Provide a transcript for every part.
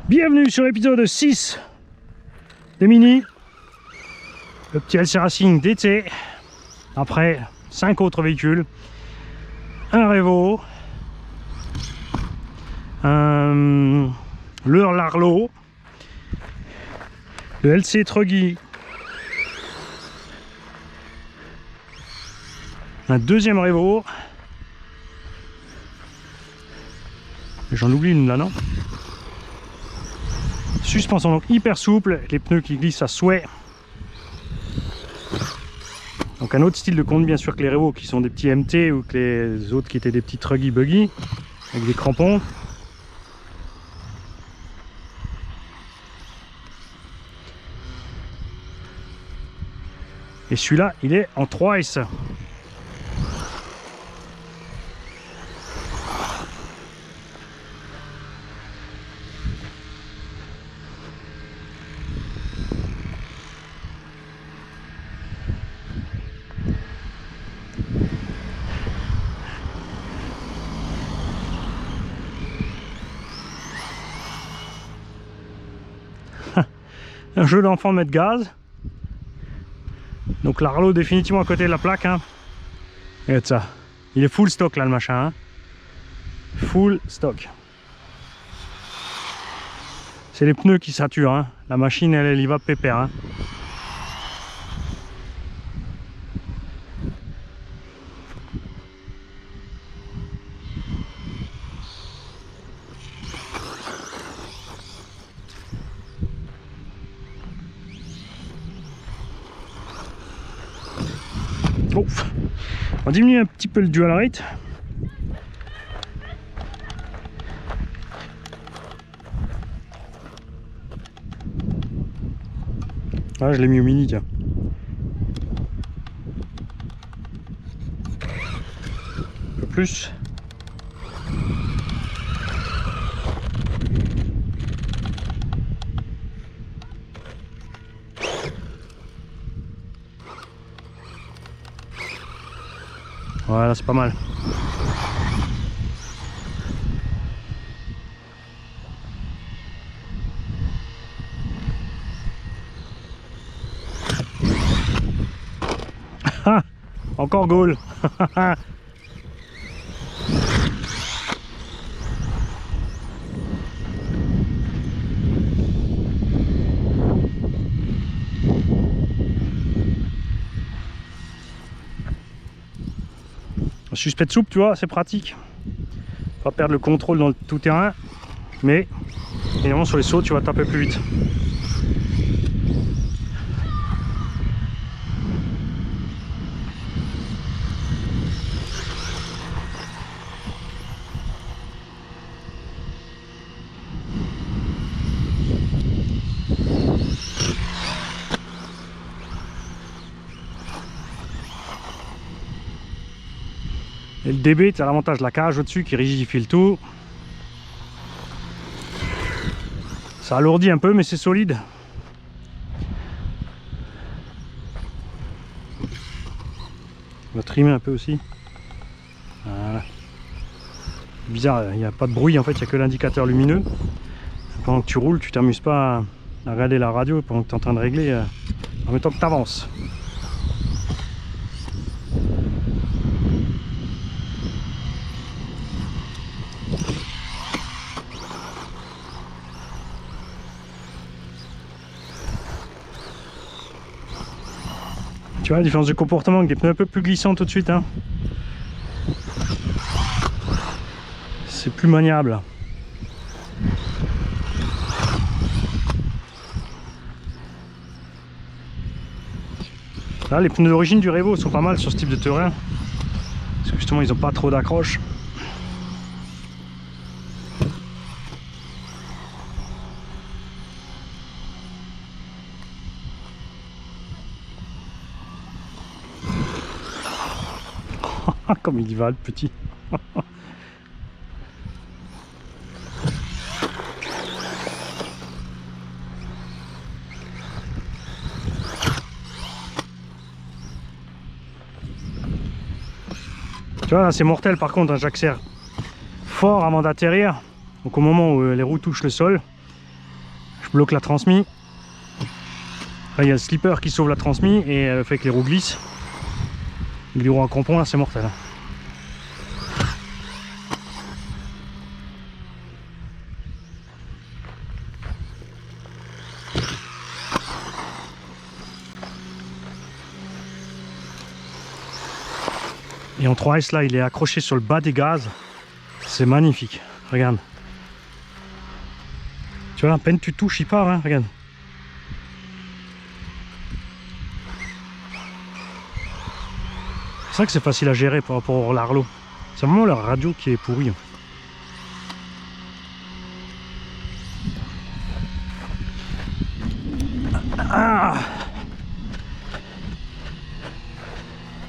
Bienvenue sur l'épisode 6 des Mini, le petit LC Racing DT, après 5 autres véhicules, un Revo, le Larlo, le LC Truggy, un deuxième Revo, j'en oublie une là, non? Suspension donc hyper souple, les pneus qui glissent à souhait. Donc un autre style de conduite bien sûr que les Revo qui sont des petits MT ou que les autres qui étaient des petits Truggy Buggy avec des crampons. Et celui-là il est en 3S. Un jeu d'enfant de mettre gaz. Donc l'Arlo définitivement à côté de la plaque. Hein. Regarde ça. Il est full stock là le machin. Hein. Full stock. C'est les pneus qui saturent. Hein. La machine elle y va pépère. Hein. Oh. On diminue un petit peu le dual rate. Ah, je l'ai mis au mini, tiens. Un peu plus. Voilà, c'est pas mal. Ah, encore goal. Suspect de soupe, tu vois, c'est pratique. Pas perdre le contrôle dans le tout terrain, mais évidemment sur les sauts, tu vas taper plus vite. Et le DB, tu as l'avantage de la cage au-dessus qui rigidifie le tout. Ça alourdit un peu, mais c'est solide. On va trimer un peu aussi. Voilà. Bizarre, il n'y a pas de bruit en fait, il n'y a que l'indicateur lumineux. Pendant que tu roules, tu t'amuses pas à regarder la radio pendant que tu es en train de régler en même temps que tu avances. Tu vois la différence de comportement avec des pneus un peu plus glissants tout de suite. Hein. C'est plus maniable. Là, les pneus d'origine du Revo sont pas mal sur ce type de terrain. Parce que justement, ils n'ont pas trop d'accroche. Comme il y va le petit. Tu vois, c'est mortel par contre, hein, j'accélère fort avant d'atterrir. Donc au moment où les roues touchent le sol, bloque la transmise. Là, il y a le slipper qui sauve la transmise et fait que les roues glissent. Les roues à crampons, là, c'est mortel. Et en 3S, là, il est accroché sur le bas des gaz. C'est magnifique. Regarde. Tu vois, à peine tu touches, il part, hein, regarde. C'est vrai que c'est facile à gérer par rapport au Larlo. C'est vraiment la radio qui est pourrie. Ah,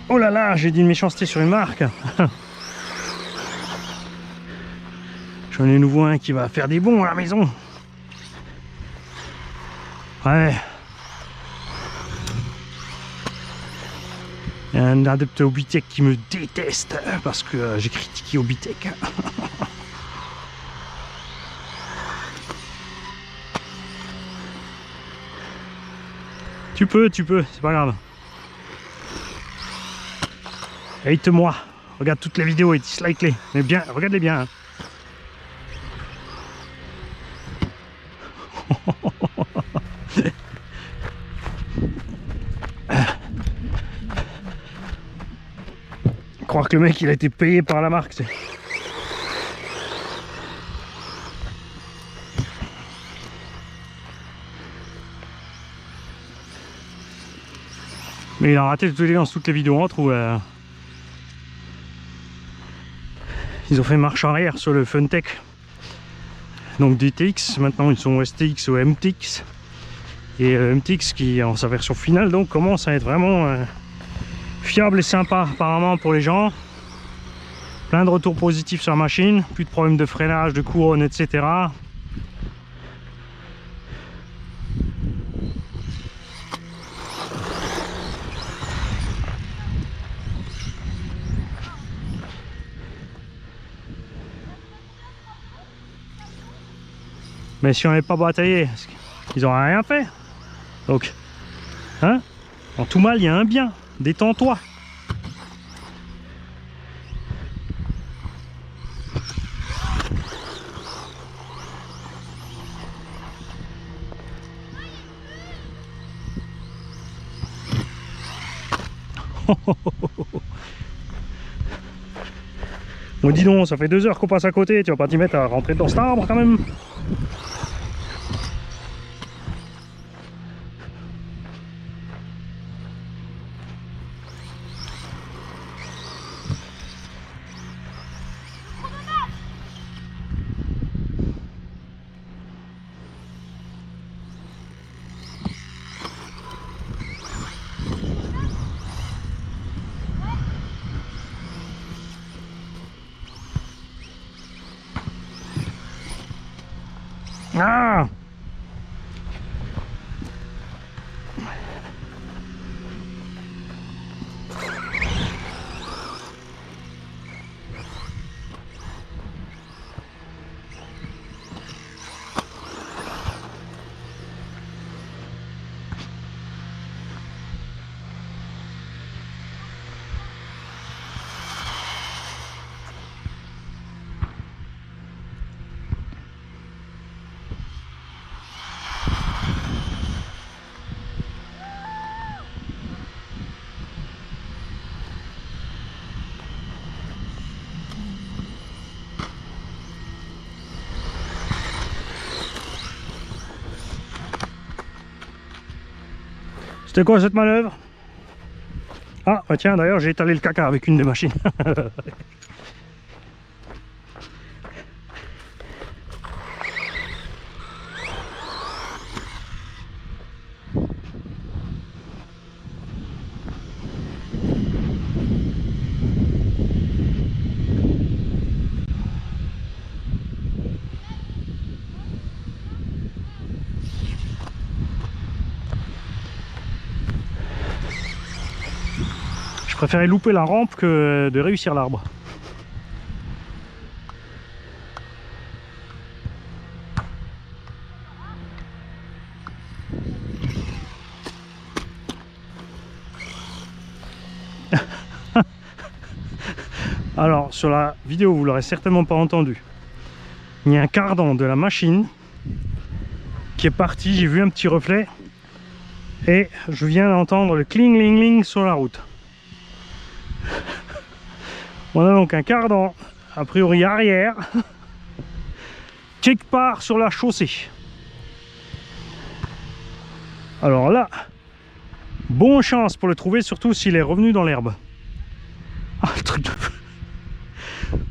oh là là, j'ai dit une méchanceté sur une marque. J'en ai nouveau un qui va faire des bons à la maison. Ouais. Il y a un adepte Obitech qui me déteste parce que j'ai critiqué Obitech. Tu peux, c'est pas grave. Hate-moi. Regarde toutes les vidéos et dislike-les. Mais bien, regarde-les bien. Hein. Croire que le mec il a été payé par la marque, c'est... Mais il a raté toutes les vidéos entre où ils ont fait marche arrière sur le Funtech. Donc DTX, maintenant ils sont STX ou MTX. Et MTX qui en sa version finale donc commence à être vraiment fiable et sympa apparemment pour les gens. Plein de retours positifs sur la machine, plus de problèmes de freinage, de couronne, etc. Mais si on n'avait pas bataillé, ils n'auraient rien fait. Donc, hein, en tout mal, il y a un bien. Détends-toi. Bon, dis donc, ça fait 2 heures qu'on passe à côté. Tu vas pas t'y mettre à rentrer dans cet arbre quand même? Ah! C'était quoi cette manœuvre? Ah, bah tiens, d'ailleurs, j'ai étalé le caca avec une des machines. Je préférais louper la rampe que de réussir l'arbre. Alors sur la vidéo vous l'aurez certainement pas entendu, il y a un cardan de la machine qui est parti, j'ai vu un petit reflet et je viens d'entendre le cling ling ling sur la route. On a donc un cardan a priori arrière quelque part sur la chaussée. Alors là, bonne chance pour le trouver, surtout s'il est revenu dans l'herbe. Ah, le truc de...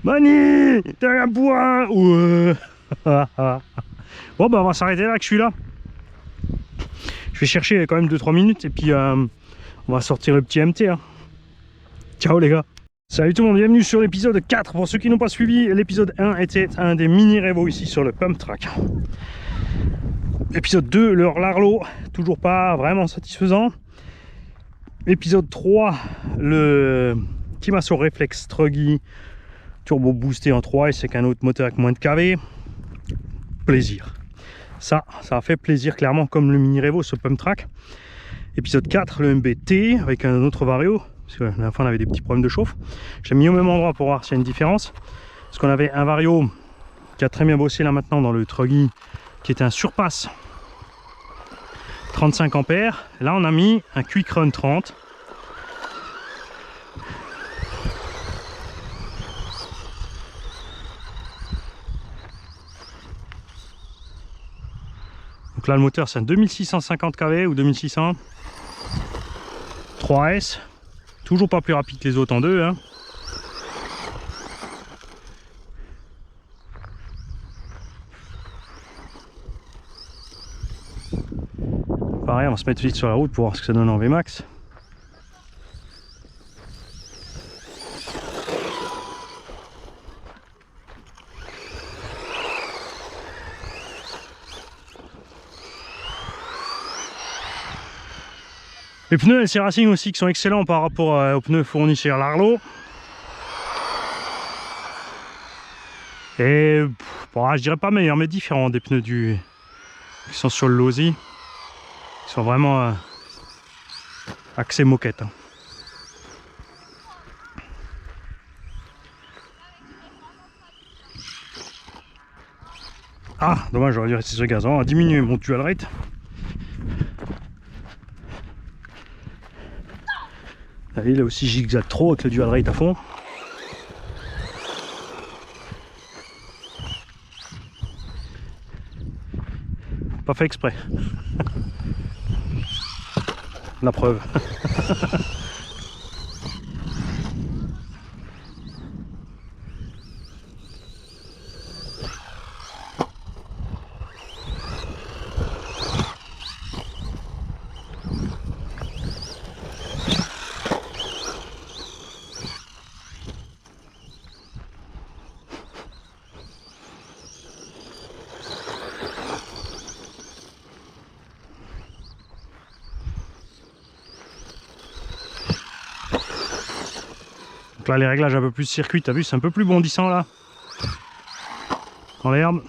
Mani, t'as un bois. Ouais. Bon bah on va s'arrêter là que je suis là. Je vais chercher quand même 2-3 minutes et puis on va sortir le petit MT. Hein. Ciao les gars. Salut tout le monde, bienvenue sur l'épisode 4. Pour ceux qui n'ont pas suivi, l'épisode 1 était un des mini Revo ici sur le pump track. Épisode 2, le Larlo, toujours pas vraiment satisfaisant. Épisode 3, le Kimaso Reflex Struggy turbo boosté en 3 et c'est qu'un autre moteur avec moins de kV. Plaisir. Ça a fait plaisir clairement comme le mini Revo, ce pump track. Épisode 4, le MBT avec un autre vario. Parce que la dernière fois on avait des petits problèmes de chauffe. J'ai mis au même endroit pour voir s'il y a une différence. Parce qu'on avait un vario qui a très bien bossé là maintenant dans le Truggy, qui était un surpass 35 ampères. Là on a mis un Quick Run 30. Donc là le moteur c'est un 2650 kV ou 2600. 3S. Toujours pas plus rapide que les autres en deux. Hein. Pareil, on va se mettre vite sur la route pour voir ce que ça donne en Vmax. Les pneus LC Racing aussi qui sont excellents par rapport aux pneus fournis chez Larlo. Et bon, je dirais pas meilleurs mais différents des pneus qui sont sur le Losi. Ils sont vraiment axés moquette. Hein. Ah, dommage, j'aurais dû rester sur le gazon. On va diminuer mon dual rate. Là aussi zigzag trop avec le dual rate à fond. Pas fait exprès. La preuve. Donc là les réglages un peu plus circuit, t'as vu c'est un peu plus bondissant là dans l'herbe.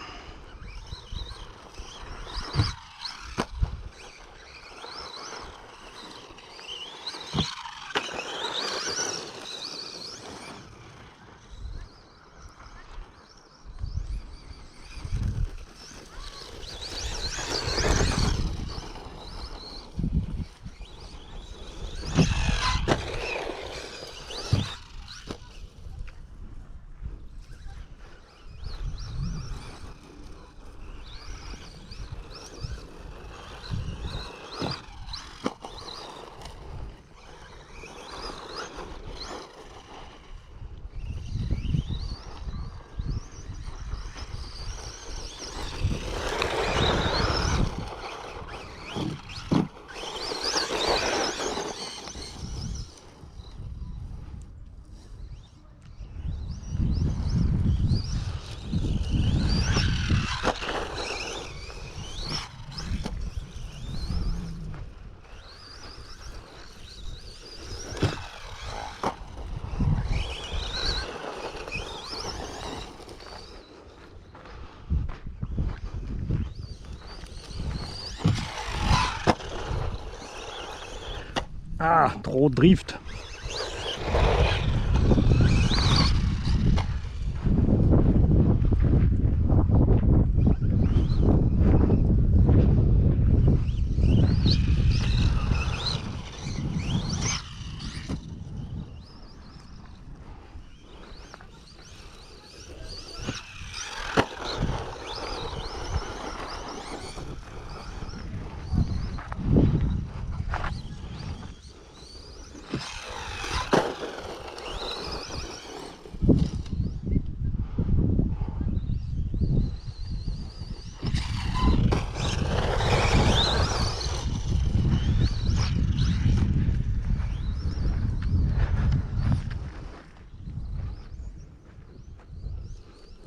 Ah, trop de drift.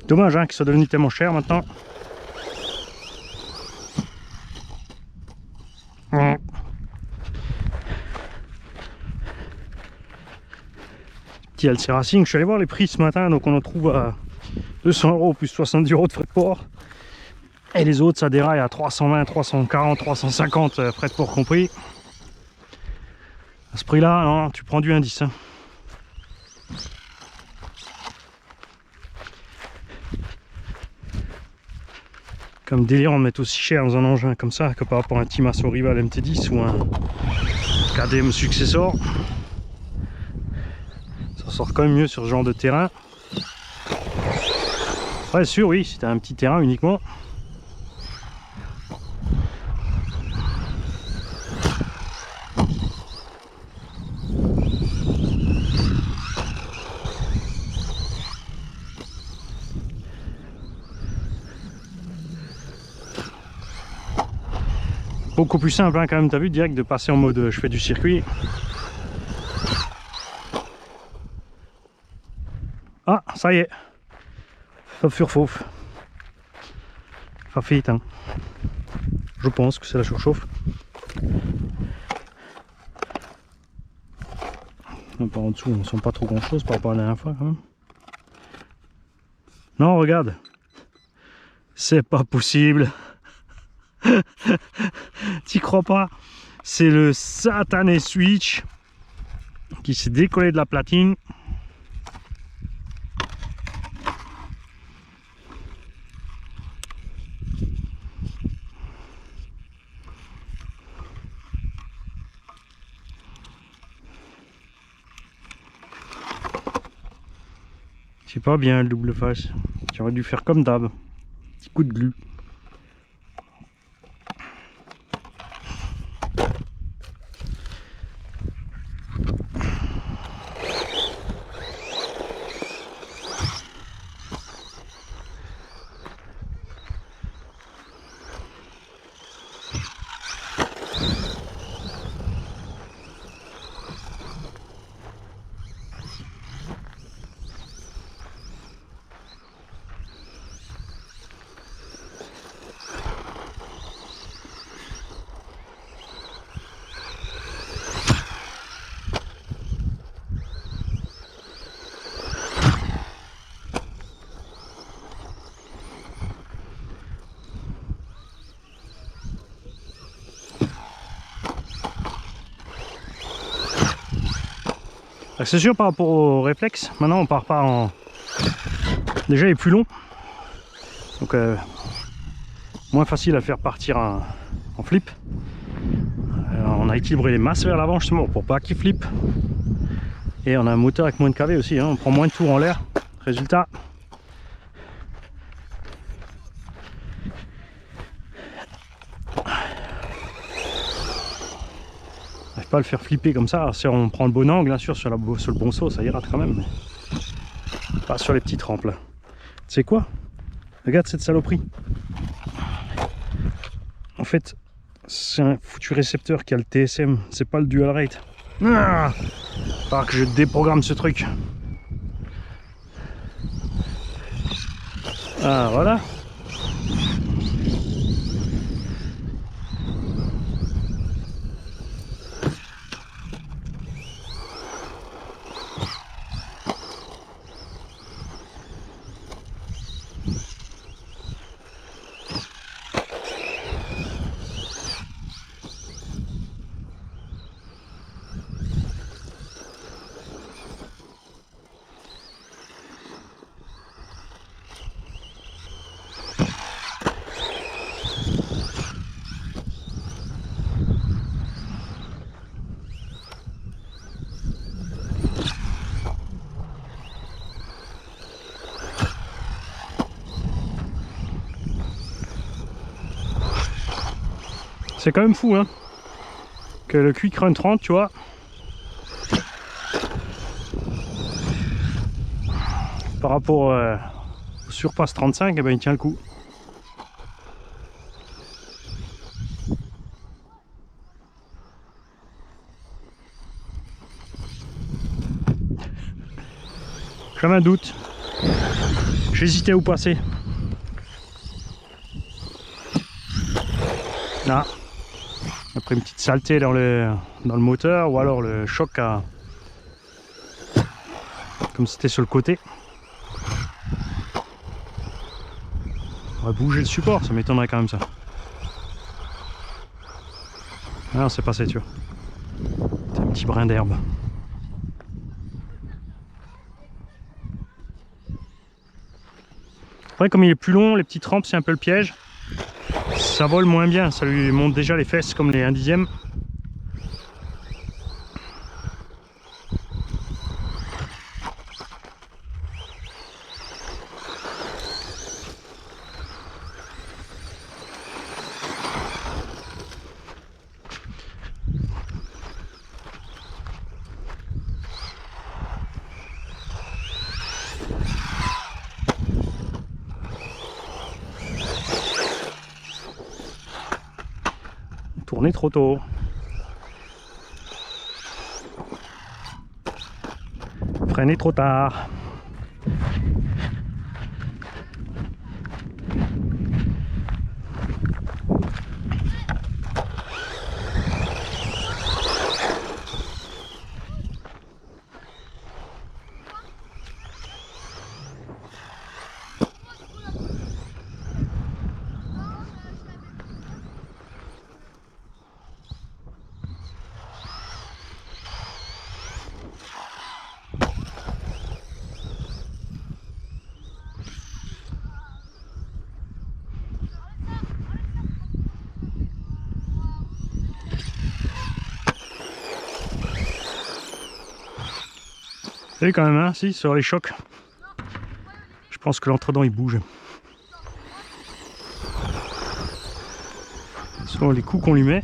Dommage hein, qu'il soit devenu tellement cher maintenant. Petit LC Racing, je suis allé voir les prix ce matin, donc on en trouve à 200 € plus 70 € de frais de port. Et les autres ça déraille à 320, 340, 350 frais de port compris. À ce prix là, non, tu prends du indice. Hein. Comme délire, on met aussi cher dans un engin comme ça que par rapport à un Timasso Rival MT10 ou un KDM Successor. Ça sort quand même mieux sur ce genre de terrain. Ouais, sûr, oui, si t'as un petit terrain uniquement. Beaucoup plus simple hein, quand même, t'as vu, direct de passer en mode je fais du circuit. Ah, ça y est. Sauf sur Fauf. Ça fait hein. Je pense que c'est la surchauffe. Par en dessous, on sent pas trop grand chose par rapport à la dernière fois quand même. Non, regarde. C'est pas possible. T'y crois pas? C'est le satané switch qui s'est décollé de la platine. C'est pas bien le double face. J'aurais dû faire comme d'hab. Petit coup de glu. C'est sûr par rapport au réflexe, maintenant on part pas en... Déjà il est plus long, donc moins facile à faire partir en flip. On a équilibré les masses vers l'avant justement pour pas qu'il flippe. Et on a un moteur avec moins de kV aussi, hein. On prend moins de tours en l'air. Résultat, pas le faire flipper comme ça. Si on prend le bon angle, bien sûr, sur le bon saut, ça ira quand même. Mais pas sur les petites rampes là. Tu sais quoi? Regarde cette saloperie. En fait, c'est un foutu récepteur qui a le TSM, c'est pas le dual rate. Ah, faut que je déprogramme ce truc. Ah, voilà. C'est quand même fou, hein, que le Quick Run 30, tu vois, par rapport au Surpass 35, eh ben, il tient le coup. J'avais un doute. J'hésitais à où passer. Là. Après une petite saleté dans le moteur, ou alors le choc a... comme c'était sur le côté. On va bouger le support, ça m'étonnerait quand même ça. Ah, c'est passé, tu vois. C'est un petit brin d'herbe. Après, comme il est plus long, les petites rampes, c'est un peu le piège. Ça vole moins bien, ça lui monte déjà les fesses comme les 1/10. Tourner trop tôt. Freiner trop tard. Vous savez quand même, hein, si, sur les chocs, je pense que l'entredent il bouge. Selon les coups qu'on lui met.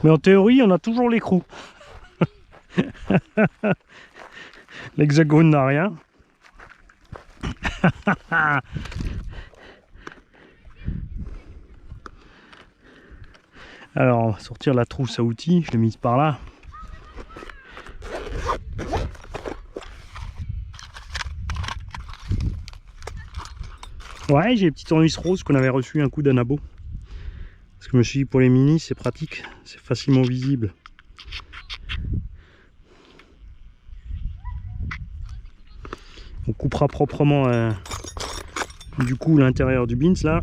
Mais en théorie, on a toujours l'écrou. L'hexagone n'a rien. Alors, on va sortir la trousse à outils. Je l'ai mise par là. Ouais, j'ai les petits tournevis roses qu'on avait reçu un coup d'Anabo. Parce que je me suis dit, pour les mini, c'est pratique, c'est facilement visible. On coupera proprement du coup l'intérieur du bins là.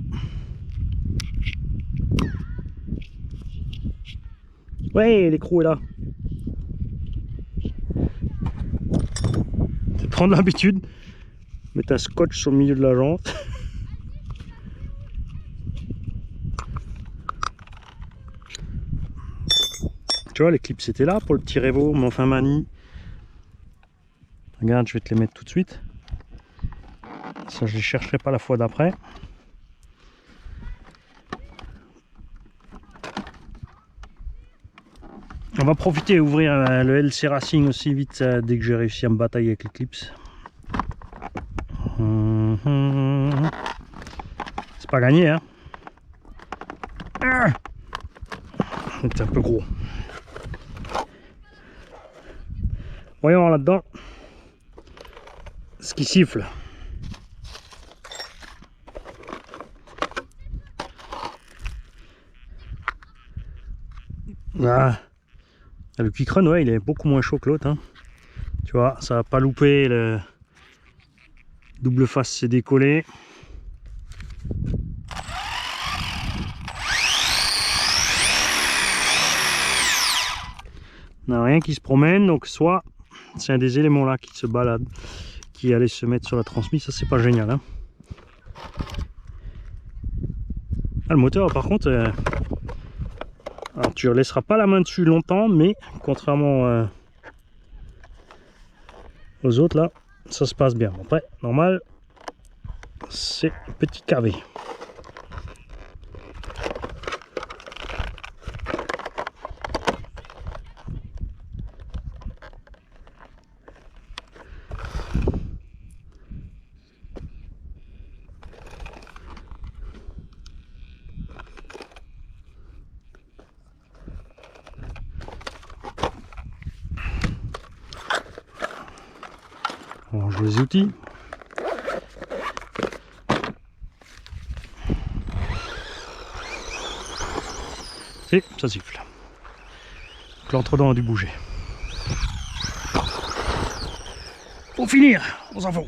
Ouais, l'écrou est là. C'est prendre l'habitude. Mettre un scotch sur le milieu de la jante. Tu vois, les clips c'était là pour le petit Revo, mais enfin manie. Regarde, je vais te les mettre tout de suite. Ça, je les chercherai pas la fois d'après. On va profiter et ouvrir le LC Racing aussi vite dès que j'ai réussi à me batailler avec les clips. C'est pas gagné, hein. C'est un peu gros. Voyons là-dedans ce qui siffle. Ah, Le Quick Run, ouais, il est beaucoup moins chaud que l'autre. Hein. Tu vois, ça va pas louper, le double face s'est décollé. On n'a rien qui se promène, donc soit c'est un des éléments là qui se balade, qui allait se mettre sur la transmise, ça c'est pas génial. Hein. Ah, le moteur par contre, alors tu ne laisseras pas la main dessus longtemps, mais contrairement aux autres là, ça se passe bien. Après, normal, c'est petit cavé. On range les outils. Et ça siffle. L'entre-dents a dû bouger. Pour finir, on s'en fout.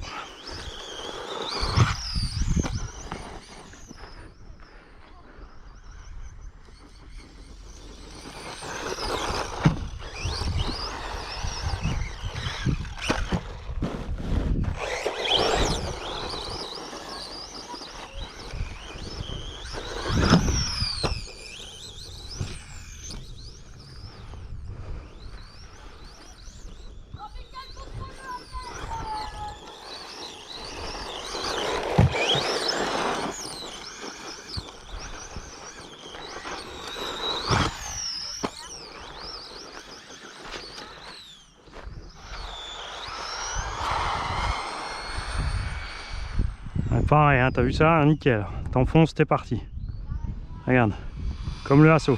Pareil, hein, t'as vu ça? Nickel. T'enfonces, t'es parti. Regarde. Comme le lasso.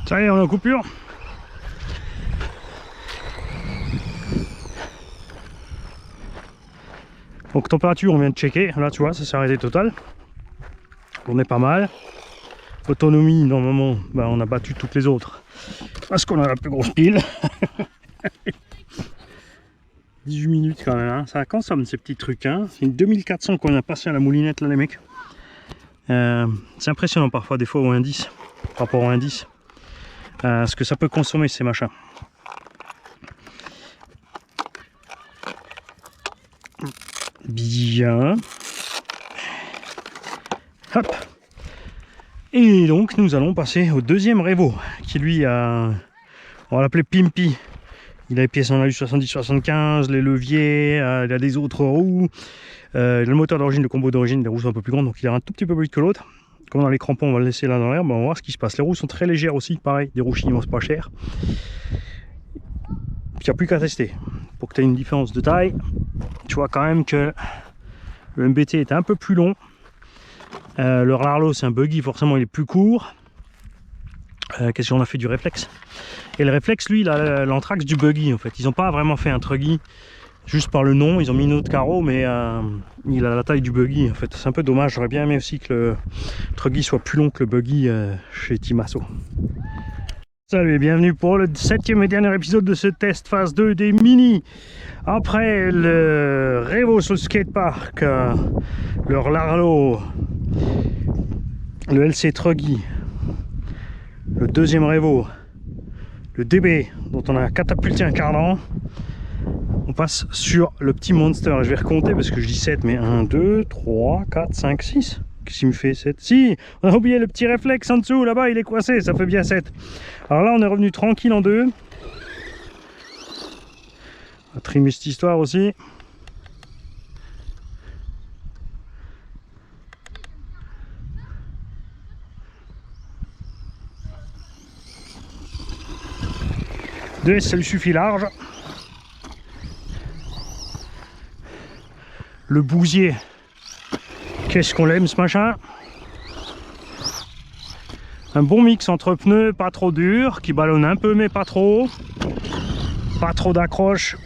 Ça y est, on est en coupure. Donc température, on vient de checker. Là, tu vois, ça s'est arrêté total. On est pas mal. Autonomie, normalement, bah, on a battu toutes les autres. Parce qu'on a la plus grosse pile. 18 minutes quand même. Hein. Ça consomme ces petits trucs. Hein. C'est une 2400 qu'on a passé à la moulinette, là, les mecs. C'est impressionnant parfois, des fois, au indice. Par rapport au indice. Ce que ça peut consommer ces machins. Bien. Hop. Et donc nous allons passer au deuxième Revo qui lui a, on va l'appeler Pimpy. Il a les pièces en alu 70-75, les leviers, il a des autres roues, le moteur d'origine, le combo d'origine, les roues sont un peu plus grandes donc il a un tout petit peu plus vite que l'autre. Comme on a les crampons, on va le laisser là dans l'herbe, on va voir ce qui se passe. Les roues sont très légères aussi, pareil, des roues chinoises pas chères. Puis il n'y a plus qu'à tester. Pour que tu aies une différence de taille, tu vois quand même que le MBT est un peu plus long. Le Rarlo c'est un buggy, forcément il est plus court. Qu'est-ce qu'on a fait du réflexe? Et le réflexe, lui, il a l'anthrax du buggy en fait. Ils n'ont pas vraiment fait un truggy juste par le nom, ils ont mis une autre carreau, mais il a la taille du buggy en fait. C'est un peu dommage, j'aurais bien aimé aussi que le truggy soit plus long que le buggy chez Timasso. Salut et bienvenue pour le 7e et dernier épisode de ce test phase 2 des Mini. Après le Revo sur le skatepark, le Rarlo, le LC Truggy, le deuxième Revo, le DB dont on a catapulté un cardan, on passe sur le petit Monster. Je vais recompter parce que je dis 7, mais 1, 2, 3, 4, 5, 6. Qu'est-ce qu'il me fait 7? Si, on a oublié le petit réflexe en dessous, là-bas, il est coincé, ça fait bien 7. Alors là, on est revenu tranquille en 2. On va trimer cette histoire aussi. Deux, ça lui suffit large. Le bousier, qu'est-ce qu'on l'aime ce machin. Un bon mix entre pneus pas trop dur, qui ballonne un peu mais pas trop. Pas trop d'accroche.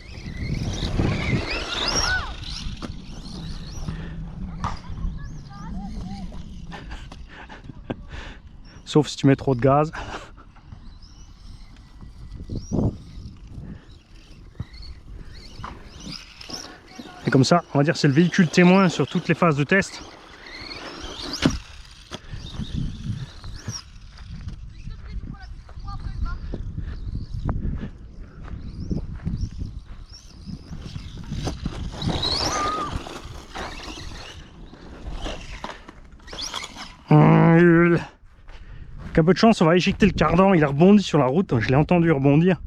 Sauf si tu mets trop de gaz. Et comme ça, on va dire c'est le véhicule témoin sur toutes les phases de test. Avec un peu de chance, on va éjecter le cardan. Il a rebondi sur la route. Je l'ai entendu rebondir.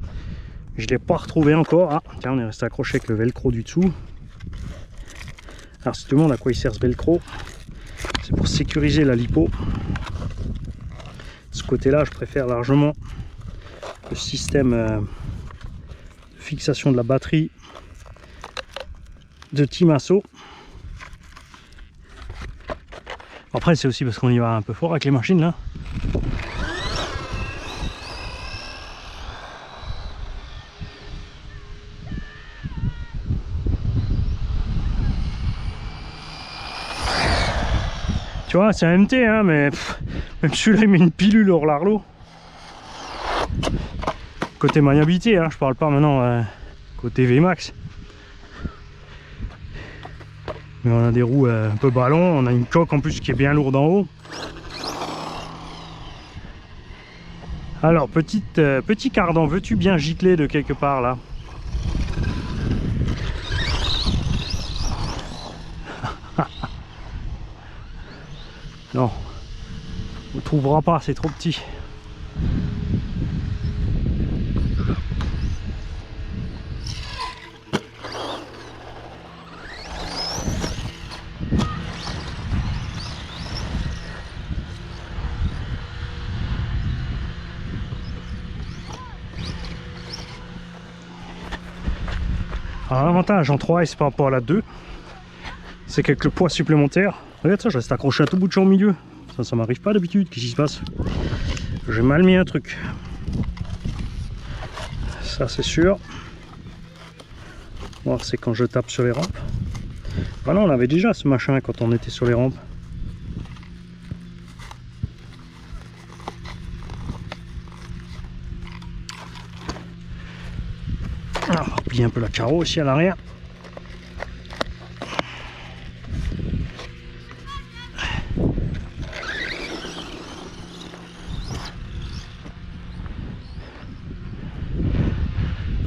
Je ne l'ai pas retrouvé encore. Ah, tiens, on est resté accroché avec le velcro du dessous. Alors, si tu te demandes à quoi il sert ce velcro, c'est pour sécuriser la lipo. De ce côté-là, je préfère largement le système de fixation de la batterie de Team Asso. Après, c'est aussi parce qu'on y va un peu fort avec les machines là. Tu vois, c'est un MT, hein, mais même celui-là, il met une pilule hors l'arlot. Côté maniabilité, hein, je parle pas maintenant côté VMAX. Mais on a des roues un peu ballon, on a une coque en plus qui est bien lourde en haut. Alors, petit cardan, veux-tu bien gicler de quelque part là? Non, on ne trouvera pas, c'est trop petit. Alors l'avantage en 3S par rapport à la 2, c'est qu'avec le poids supplémentaire, regarde ça, je reste accroché à tout bout de champ au milieu. Ça m'arrive pas d'habitude, qu'est-ce qui se passe? J'ai mal mis un truc. Ça c'est sûr. Voir c'est quand je tape sur les rampes. Ah non, on avait déjà ce machin quand on était sur les rampes. Alors, on va plier un peu la carreau aussi à l'arrière.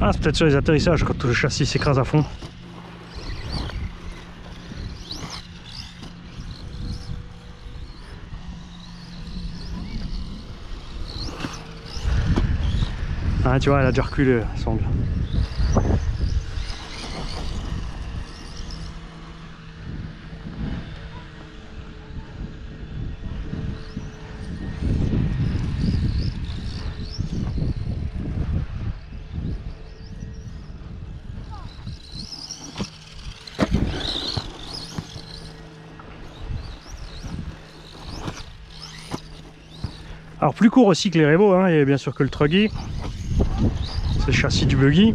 Ah, c'est peut-être sur les atterrissages quand le châssis s'écrase à fond. Ah, tu vois, elle a déjà reculé, il semble. Alors plus court aussi que les Revo, hein, et bien sûr que le Truggy. C'est le châssis du buggy.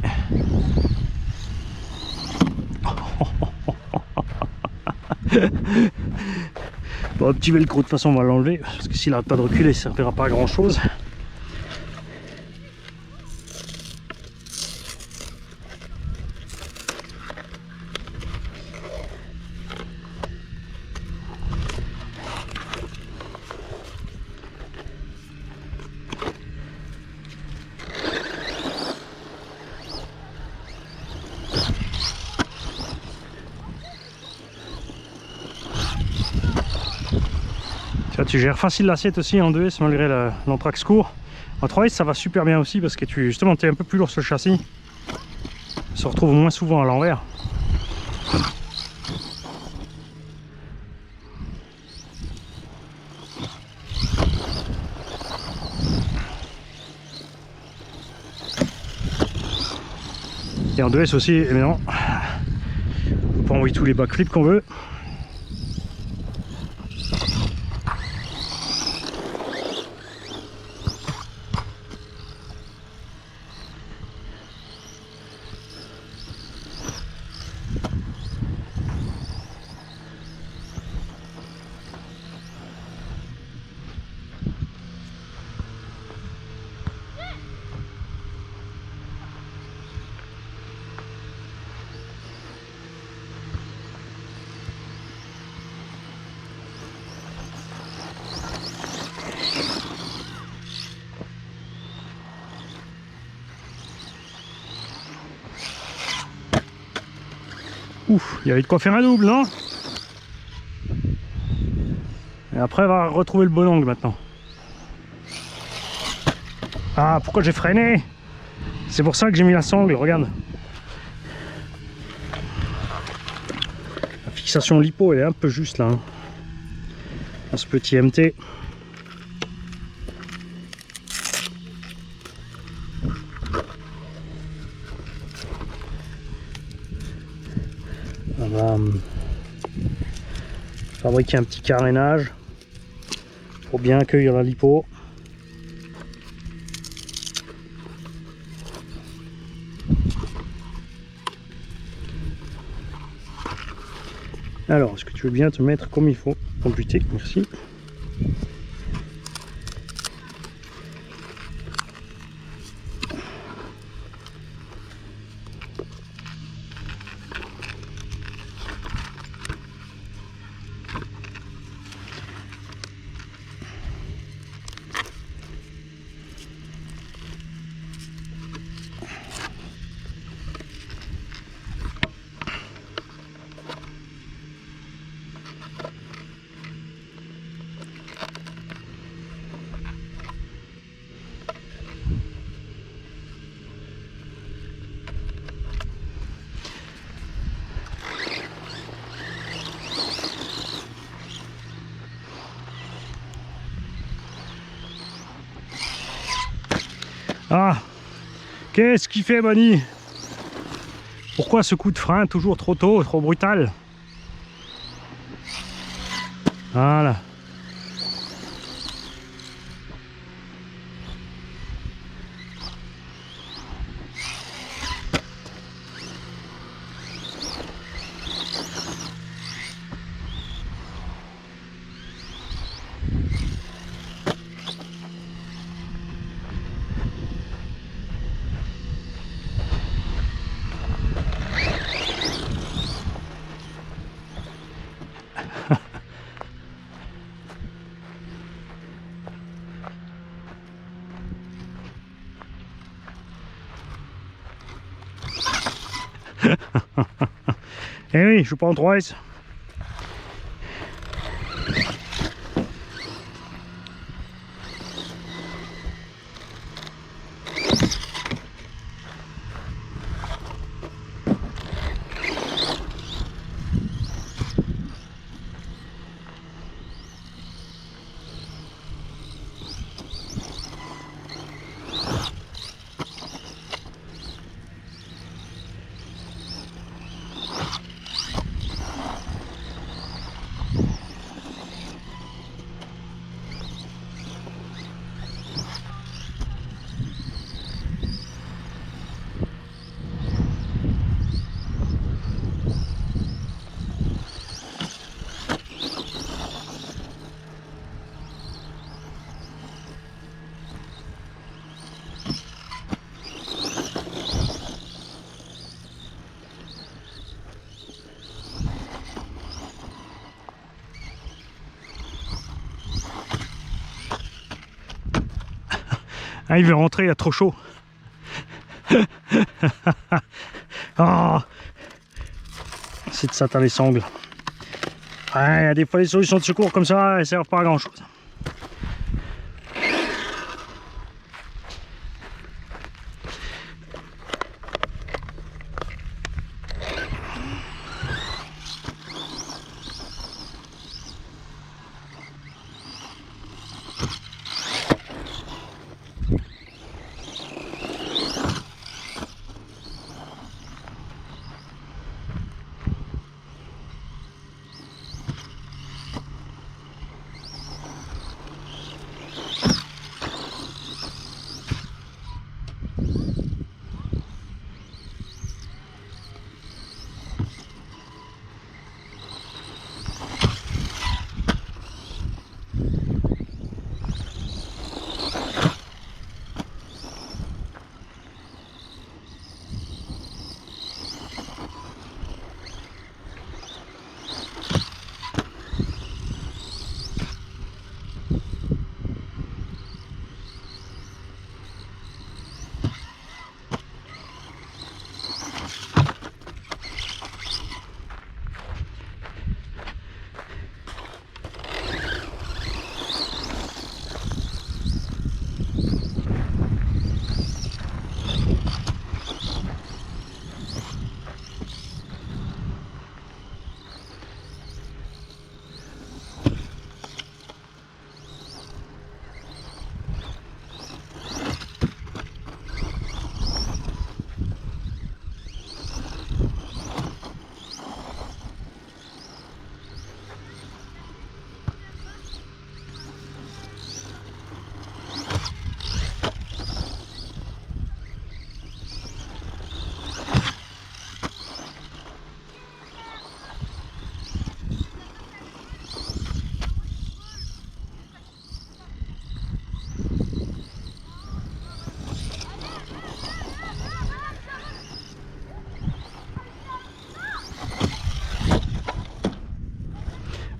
Bon, petit velcro de toute façon on va l'enlever parce que s'il n'arrête pas de reculer ça ne servira pas à grand chose. tu gères facile l'assiette aussi en 2S malgré l'anthrax court. En 3S ça va super bien aussi parce que justement tu es un peu plus lourd sur le châssis. Ça se retrouve moins souvent à l'envers. Et en 2S aussi, évidemment, on peut envoyer tous les backflips qu'on veut. Ouf, il y avait de quoi faire un double, non? Et après, on va retrouver le bon angle maintenant. Ah, pourquoi j'ai freiné? C'est pour ça que j'ai mis la sangle, regarde. La fixation lipo, elle est un peu juste là. Hein. Dans ce petit MT. On va fabriquer un petit carénage pour bien accueillir la lipo. Alors, est-ce que tu veux bien te mettre comme il faut? Computer, merci. Ah, qu'est-ce qu'il fait, Bonnie? Pourquoi ce coup de frein toujours trop tôt, trop brutal? Voilà. Eh oui, je suis pas en 3S. Ah, il veut rentrer, il a trop chaud. Oh, c'est de ça, t'as les sangles. Ah, il y a des fois les solutions de secours comme ça, elles servent pas à grand chose.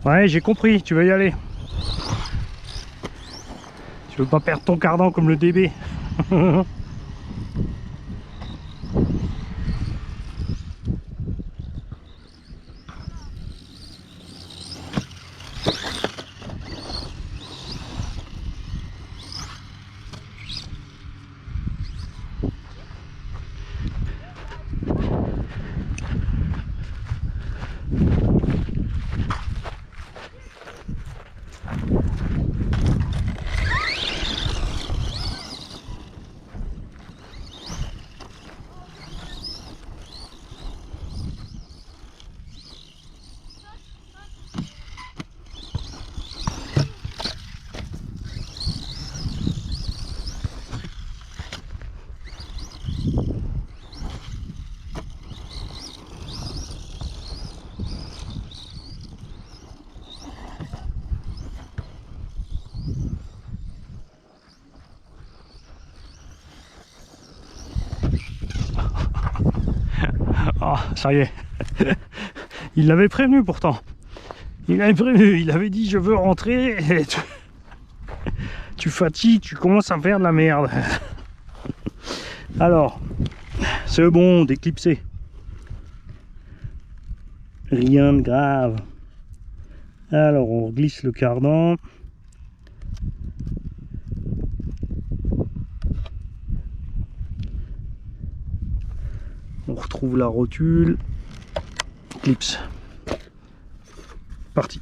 Ouais, j'ai compris, tu veux y aller. Tu veux pas perdre ton cardan comme le DB. Ah, ça y est. Il l'avait prévenu pourtant. Il avait prévenu, il avait dit je veux rentrer. Et tu fatigues, tu commences à faire de la merde. Alors, c'est bon d'éclipser. Rien de grave. Alors, on glisse le cardan. On retrouve la rotule. Clips. Parti.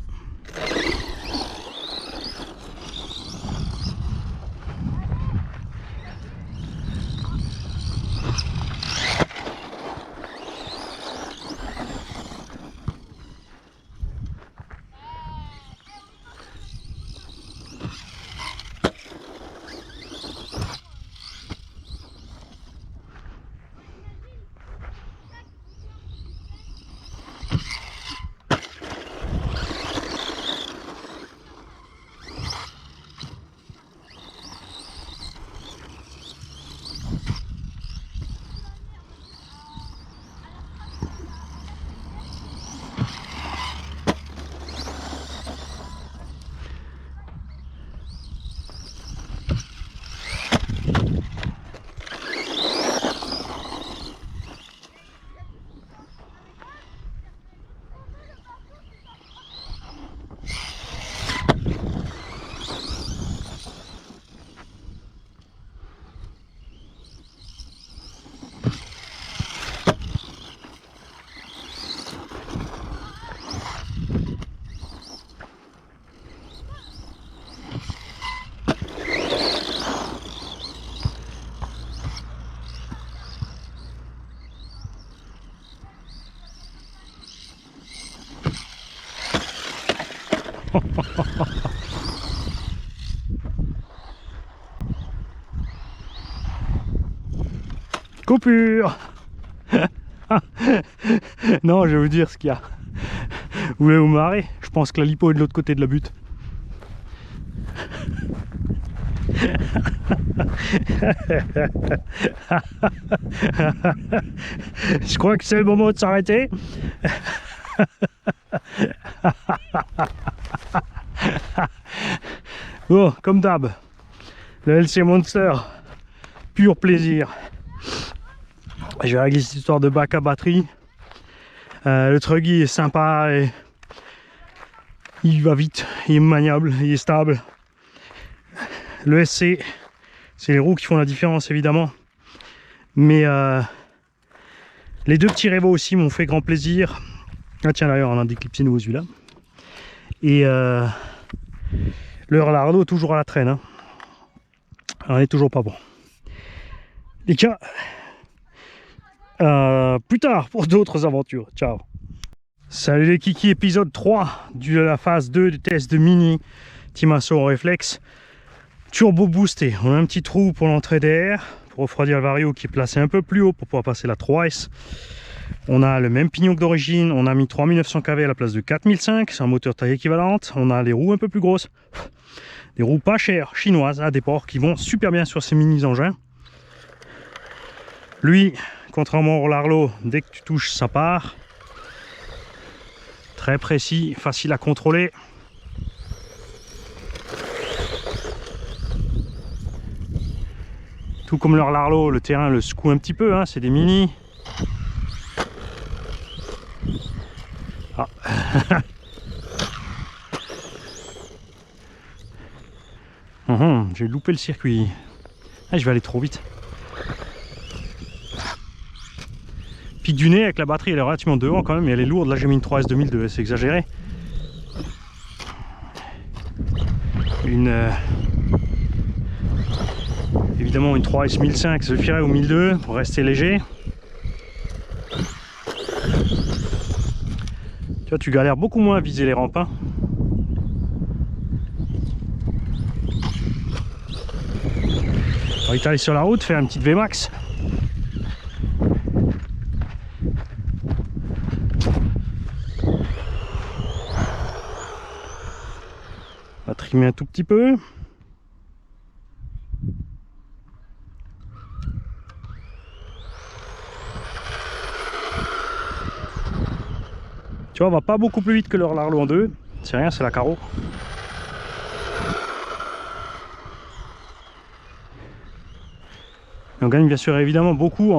Coupure. Non, je vais vous dire ce qu'il y a. Vous voulez vous marrer? Je pense que la lipo est de l'autre côté de la butte. Je crois que c'est le moment de s'arrêter. Bon, comme d'hab, le LC Monster, pur plaisir. Je vais régler cette histoire de bac à batterie. Le Truggy est sympa et il va vite, il est maniable, il est stable. Le SC, c'est les roues qui font la différence évidemment. Mais les deux petits Revo aussi m'ont fait grand plaisir. Ah tiens, d'ailleurs on a déclipsé nouveau celui-là. Et le Orlando toujours à la traîne, hein. On est toujours pas bon. Les gars, plus tard pour d'autres aventures. Ciao. Salut les kikis, épisode 3 de la phase 2 du test de Mini Timasso en réflexe. Turbo boosté. On a un petit trou pour l'entrée d'air, pour refroidir le vario qui est placé un peu plus haut pour pouvoir passer la 3S. On a le même pignon que d'origine, on a mis 3900 kV à la place de 4005, c'est un moteur taille équivalente. On a les roues un peu plus grosses, des roues pas chères, chinoises, à déport, qui vont super bien sur ces mini-engins. Lui, contrairement au Larlo, dès que tu touches, ça part. Très précis, facile à contrôler. Tout comme leur Larlo, le terrain le secoue un petit peu, hein, c'est des mini. Ah. J'ai loupé le circuit. Ah, je vais aller trop vite. Pic du nez avec la batterie, elle est relativement devant quand même, mais elle est lourde. Là, j'ai mis une 3S 2002, c'est exagéré. Évidemment, une 3S 1005 suffirait au 1002 pour rester léger. Tu vois, tu galères beaucoup moins à viser les rampes. Hein. On va aller sur la route, faire une petite VMAX. On va trimer un tout petit peu. Tu vois, on va pas beaucoup plus vite que leur Larlo en 2. C'est rien, c'est la carreau. Et on gagne bien sûr évidemment beaucoup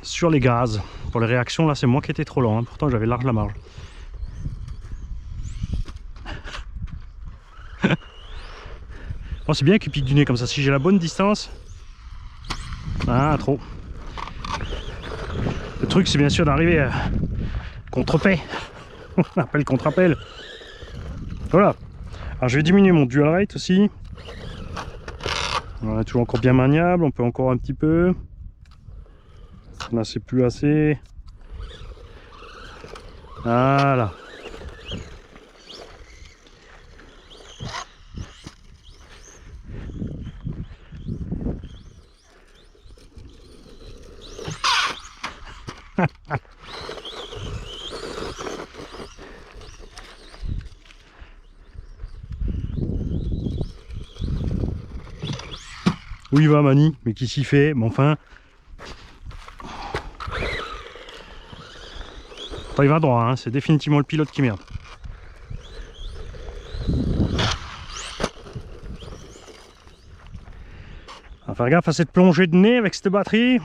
sur les gaz. Pour les réactions, là c'est moi qui étais trop lent. Hein. Pourtant j'avais large la marge. Bon, c'est bien qu'il pique du nez comme ça. Si j'ai la bonne distance. Ah, trop. Le truc c'est bien sûr d'arriver à contre-paix. Appel contre appel. Voilà. Alors je vais diminuer mon dual rate aussi. On est toujours encore bien maniable, on peut encore un petit peu. Là c'est plus assez. Voilà. Où il va Mani? Mais qui s'y fait? Mais enfin. Enfin, il va droit, hein. C'est définitivement le pilote qui merde. On va faire gaffe à cette plongée de nez avec cette batterie.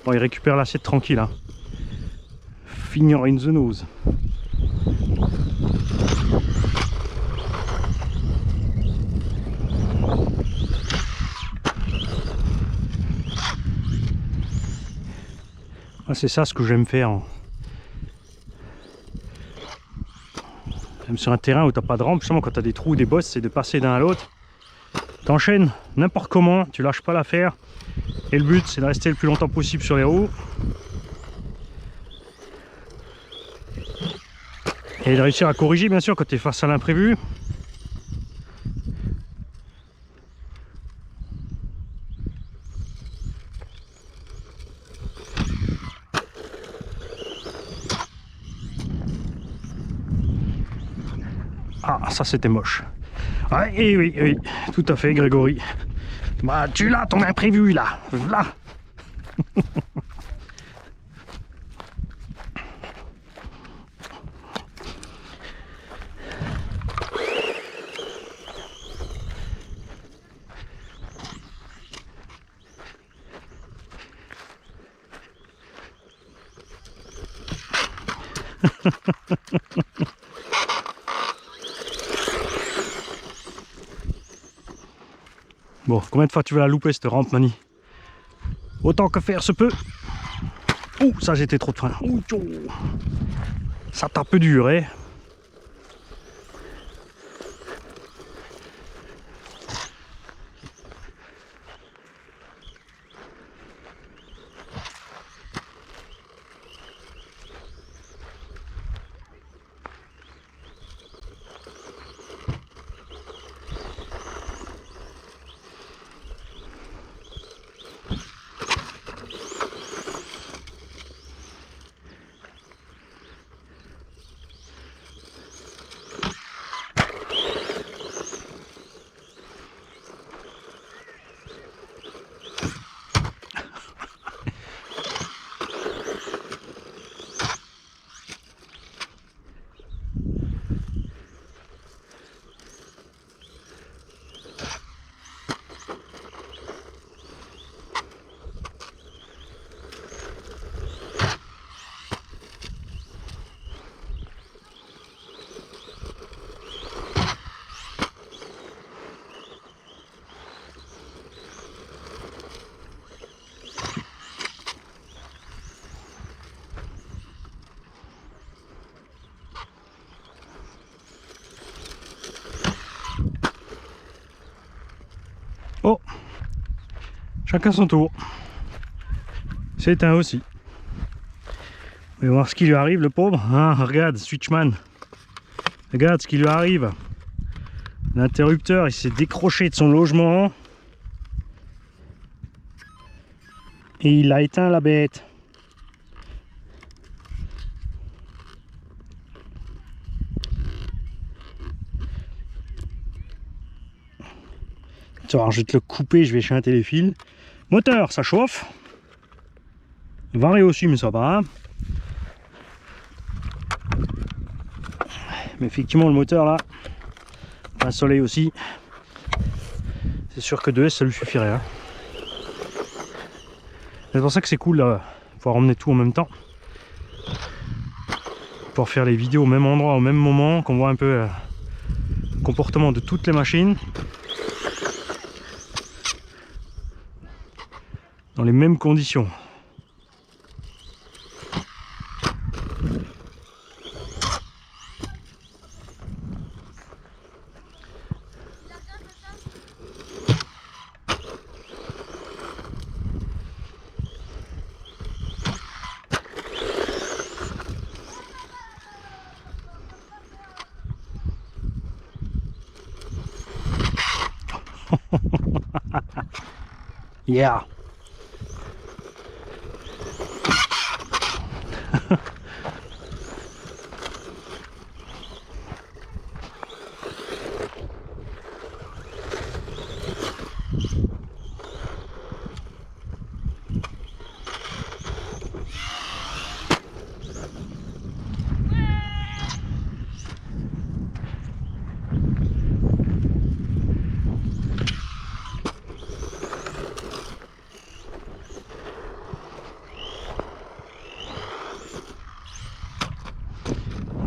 Bon, il récupère l'assiette tranquille. Hein. Finger in the nose. Ah, c'est ça ce que j'aime faire. Même sur un terrain où tu n'as pas de rampe, justement quand tu as des trous ou des bosses, c'est de passer d'un à l'autre. T'enchaînes n'importe comment, tu lâches pas l'affaire. Et le but c'est de rester le plus longtemps possible sur les roues. Et de réussir à corriger bien sûr quand tu es face à l'imprévu. Ah, ça c'était moche. Ah, et oui, oui, tout à fait, Grégory. Bah, tu l'as ton imprévu là, là. Bon, combien de fois tu vas la louper cette rampe, Mani? Autant que faire se peut. Ouh, ça j'étais trop de frein. Ouh, ça t'a un peu dur, hein. Chacun son tour. C'est éteint aussi. On va voir ce qui lui arrive, le pauvre. Ah, regarde, Switchman. Regarde ce qui lui arrive. L'interrupteur, il s'est décroché de son logement. Et il a éteint la bête. Alors, je vais te le couper, je vais chanter les fils. Moteur, ça chauffe. Varé aussi, mais ça va. Mais effectivement, le moteur là, un soleil aussi. C'est sûr que 2S ça lui suffirait. Hein. C'est pour ça que c'est cool là, pouvoir emmener tout en même temps. Pouvoir faire les vidéos au même endroit, au même moment, qu'on voit un peu le comportement de toutes les machines. Dans les mêmes conditions. Yeah.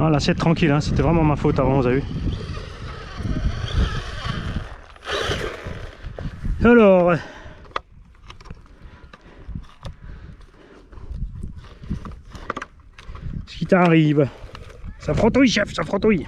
Ah, là c'est tranquille, hein. C'était vraiment ma faute avant, vous avez vu. Alors, ce qui t'arrive, ça frottouille chef, ça frottouille.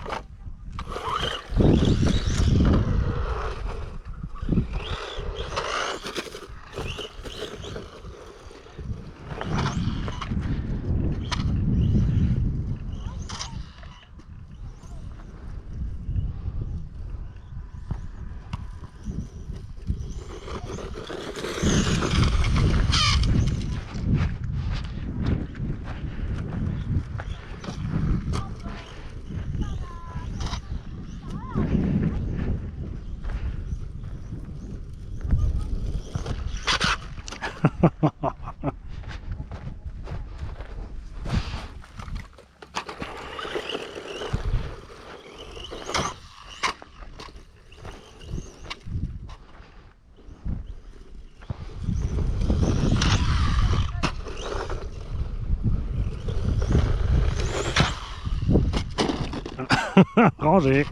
Rangé.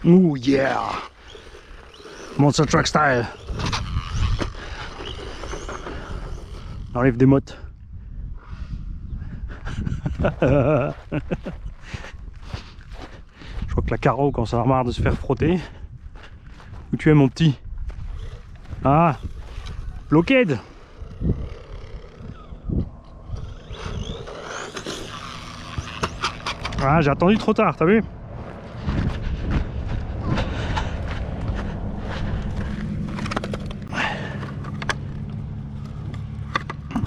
Ouh yeah, Monster Truck style. On enlève des mottes. Je crois que la Caro, quand ça a marre de se faire frotter. Où tu es mon petit? Ah, blockade. Ah, j'ai attendu trop tard, t'as vu?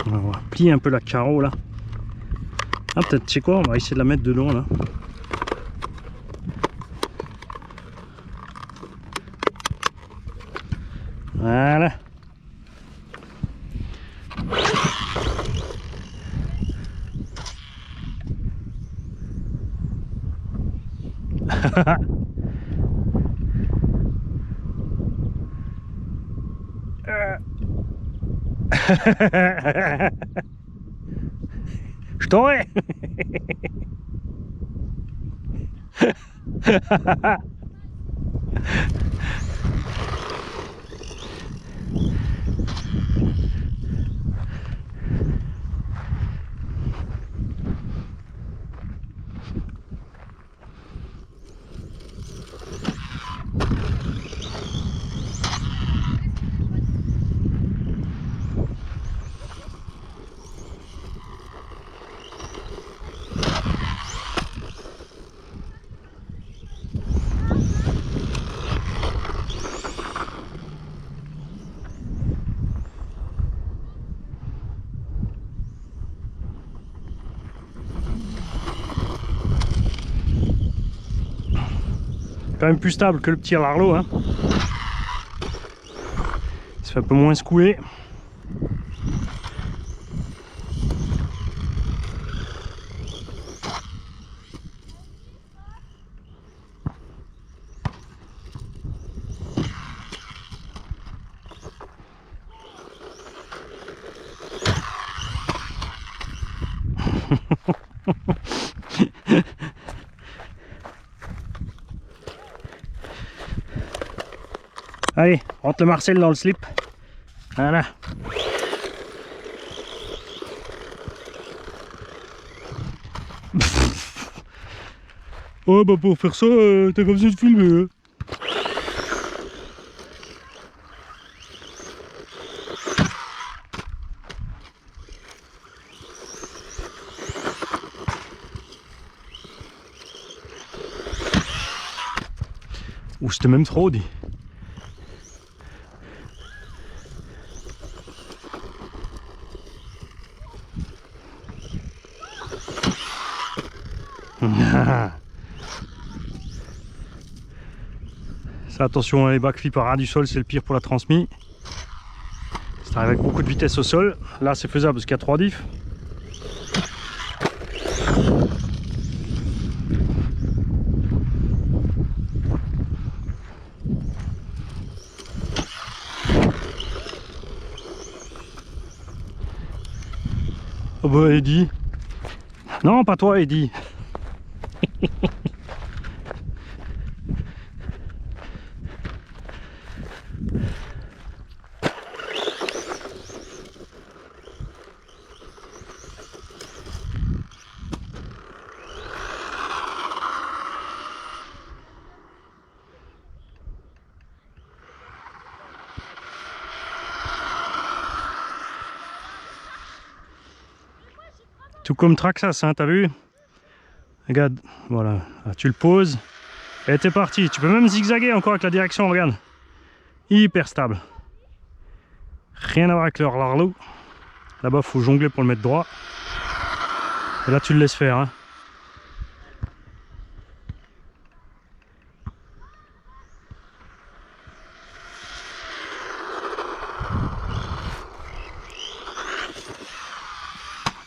On va plier un peu la Caro là. Ah, peut-être, tu sais quoi, on va essayer de la mettre dedans là. Voilà. Je t'aurais. Quand même plus stable que le petit Larlo, hein. Il se fait un peu moins secouer. Allez, rentre le Marcel dans le slip. Voilà. Oh bah pour faire ça, t'as pas besoin de filmer. Hein. Ou c'était même trop dit. Ça, attention, les backflips à ras du sol, c'est le pire pour la transmis. Ça arrive avec beaucoup de vitesse au sol. Là, c'est faisable parce qu'il y a 3 diffs. Oh bah Eddie. Non, pas toi Eddie. Tout comme Traxxas, hein, t'as vu? Regarde, voilà, là, tu le poses. Et t'es parti. Tu peux même zigzaguer encore avec la direction, regarde. Hyper stable. Rien à voir avec leur Larlo. Là-bas, il faut jongler pour le mettre droit. Et là, tu le laisses faire. Hein.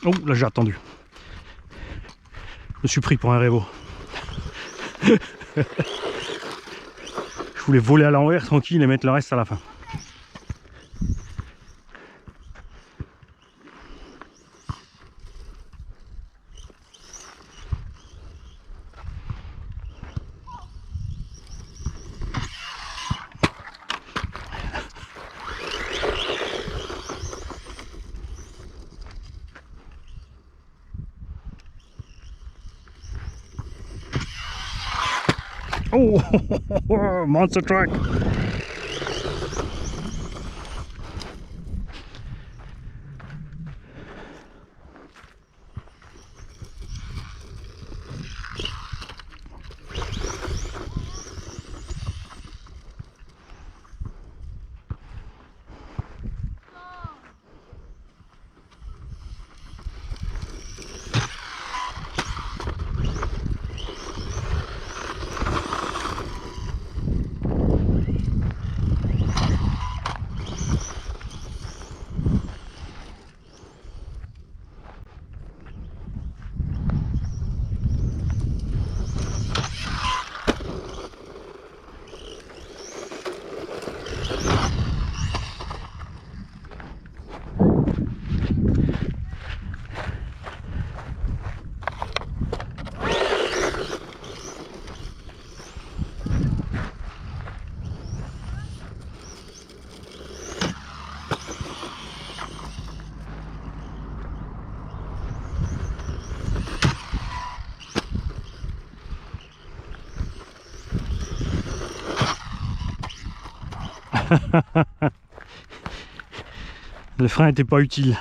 Oh, là, j'ai attendu. Je me suis pris pour un Revo. Je voulais voler à l'envers tranquille et mettre le reste à la fin. Oh, monster truck. Le frein n'était pas utile.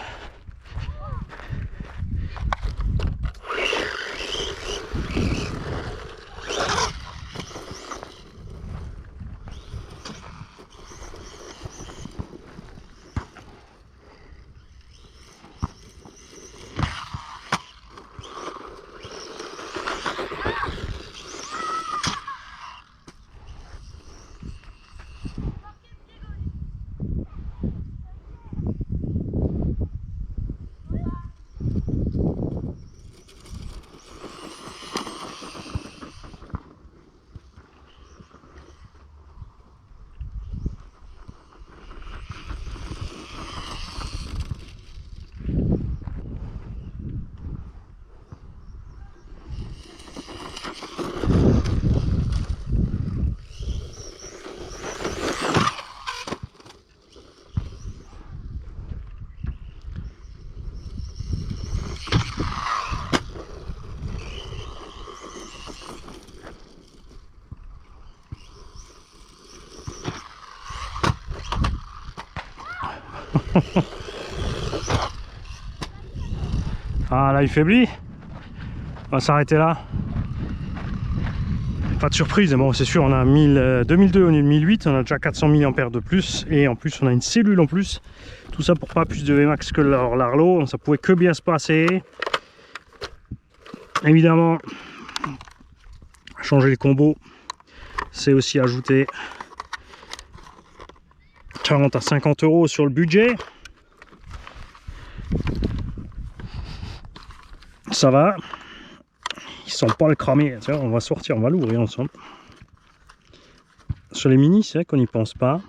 Ah là il faiblit. On va s'arrêter là. Pas de surprise, bon c'est sûr on a 2002 au lieu de 1008, on a déjà 400 mAh de plus et en plus on a une cellule en plus. Tout ça pour pas plus de Vmax que l'Arlo, ça pouvait que bien se passer. Évidemment, changer les combos, c'est aussi ajouter 40 à 50 € sur le budget. Ça va. Ils sont pas le cramer. Tiens, on va sortir, on va l'ouvrir ensemble. Sur les mini, c'est vrai qu'on n'y pense pas.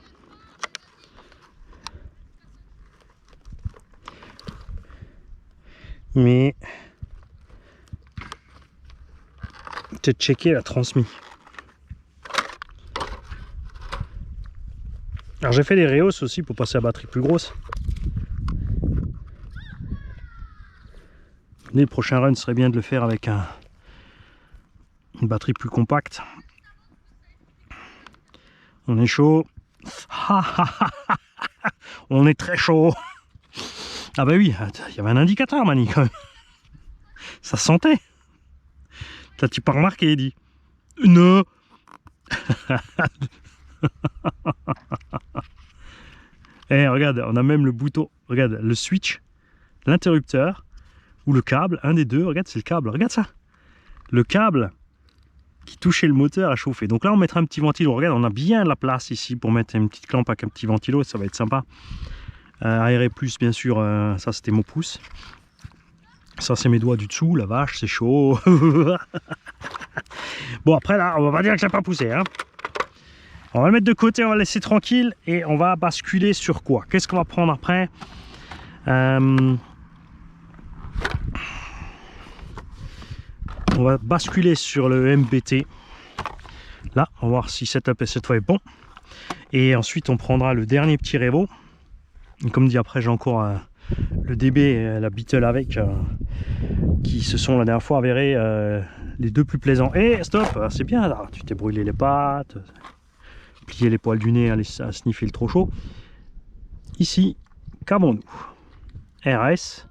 Mais peut-être checker la transmis. Alors j'ai fait des Reos aussi pour passer à batterie plus grosse. Le prochain run serait bien de le faire avec une batterie plus compacte. On est chaud. On est très chaud. Ah bah oui, il y avait un indicateur, Mani, quand même. Ça se sentait. Là, tu pas remarqué, il dit. Non. Eh, regarde, on a même le bouton. Regarde, le switch, l'interrupteur, ou le câble, un des deux. Regarde, c'est le câble. Regarde ça. Le câble qui touchait le moteur à chauffer. Donc là, on mettra un petit ventilo. Regarde, on a bien la place ici pour mettre une petite clampe avec un petit ventilo. Ça va être sympa. Aéré plus, bien sûr, ça c'était mon pouce. Ça c'est mes doigts du dessous, la vache, c'est chaud. Bon, après là, on va pas dire que j'ai pas poussé. Hein. On va le mettre de côté, on va le laisser tranquille et on va basculer sur quoi? Qu'est-ce qu'on va prendre après? On va basculer sur le MBT. Là, on va voir si cette fois est bon. Et ensuite, on prendra le dernier petit Revo. Comme dit, après j'ai encore le DB et la Beetle avec qui se sont la dernière fois avérés les deux plus plaisants. Et stop, c'est bien là, tu t'es brûlé les pattes, plié les poils du nez à sniffer le trop chaud. Ici, qu'avons-nous? RS.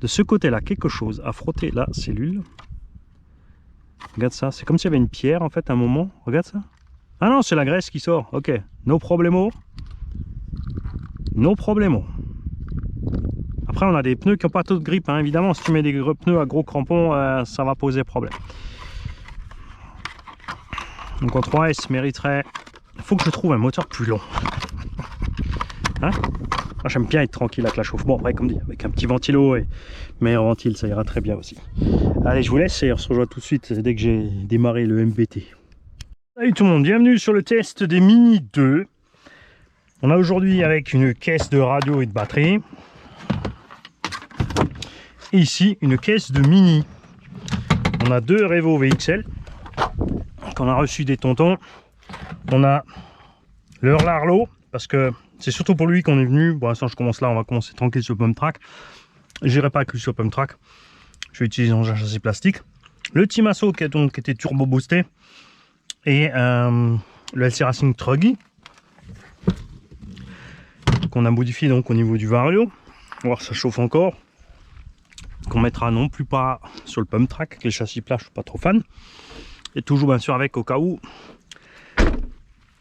De ce côté là, quelque chose à frotter la cellule. Regarde ça, c'est comme s'il y avait une pierre en fait à un moment. Regarde ça. Ah non, c'est la graisse qui sort. Ok, no problemo. No problemo. Après, on a des pneus qui n'ont pas trop de grippe, hein. Évidemment, si tu mets des pneus à gros crampons, ça va poser problème. Donc en 3S mériterait. Il faut que je trouve un moteur plus long. Hein? Moi, j'aime bien être tranquille avec la chauffe. Bon, après, comme dit, avec un petit ventilo et meilleur ventile, ça ira très bien aussi. Allez, je vous laisse et on se rejoint tout de suite dès que j'ai démarré le MBT. Salut tout le monde, bienvenue sur le test des Mini 2. On a aujourd'hui avec une caisse de radio et de batterie. Et ici, une caisse de Mini. On a deux Revo VXL qu'on a reçu des tontons. On a leur Larlo, parce que c'est surtout pour lui qu'on est venu. Pour l'instant, je commence là, on va commencer tranquille sur Pump Track. J'irai pas que sur Pump Track. Je vais utiliser un châssis plastique. Le Timasso qui était turbo boosté. Et le LC Racing Truggy qu'on a modifié donc au niveau du vario. On va voir ça chauffe encore. Qu'on mettra non plus pas sur le Pump Track. Les châssis plats, je suis pas trop fan. Et toujours bien sûr avec au cas où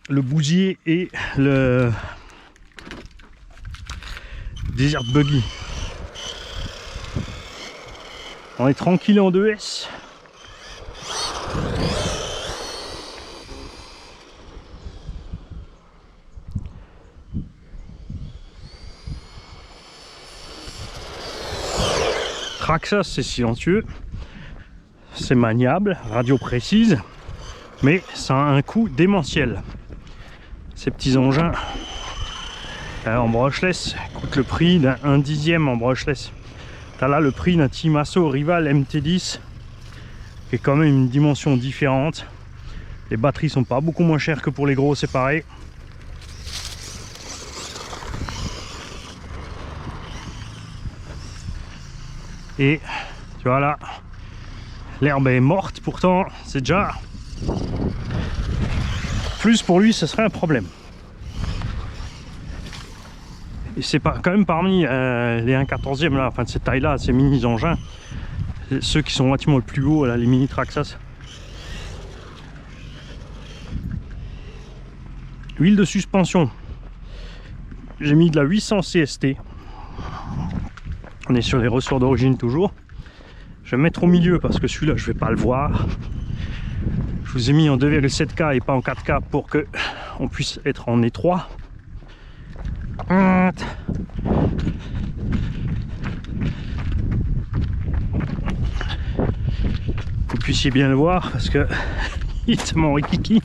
le bousier et le Desert Buggy. On est tranquille en 2S. Traxxas, c'est silencieux, c'est maniable, radio précise, mais ça a un coût démentiel. Ces petits engins en brushless coûtent le prix d'un dixième en brushless. T'as là le prix d'un Timasso Rival MT10 qui est quand même une dimension différente. Les batteries sont pas beaucoup moins chères que pour les gros, c'est pareil. Et tu vois là, l'herbe est morte, pourtant c'est déjà plus pour lui, ce serait un problème. Et c'est pas, quand même parmi les 1/14e là, enfin de cette taille là, ces mini engins, ceux qui sont relativement le plus haut là, les mini Traxxas. Huile de suspension, j'ai mis de la 800 CST. On est sur les ressorts d'origine toujours. Je vais me mettre au milieu parce que celui-là je vais pas le voir. Je vous ai mis en 2,7K et pas en 4K pour que on puisse être en étroit. Que vous puissiez bien le voir parce que il est mon rikiki.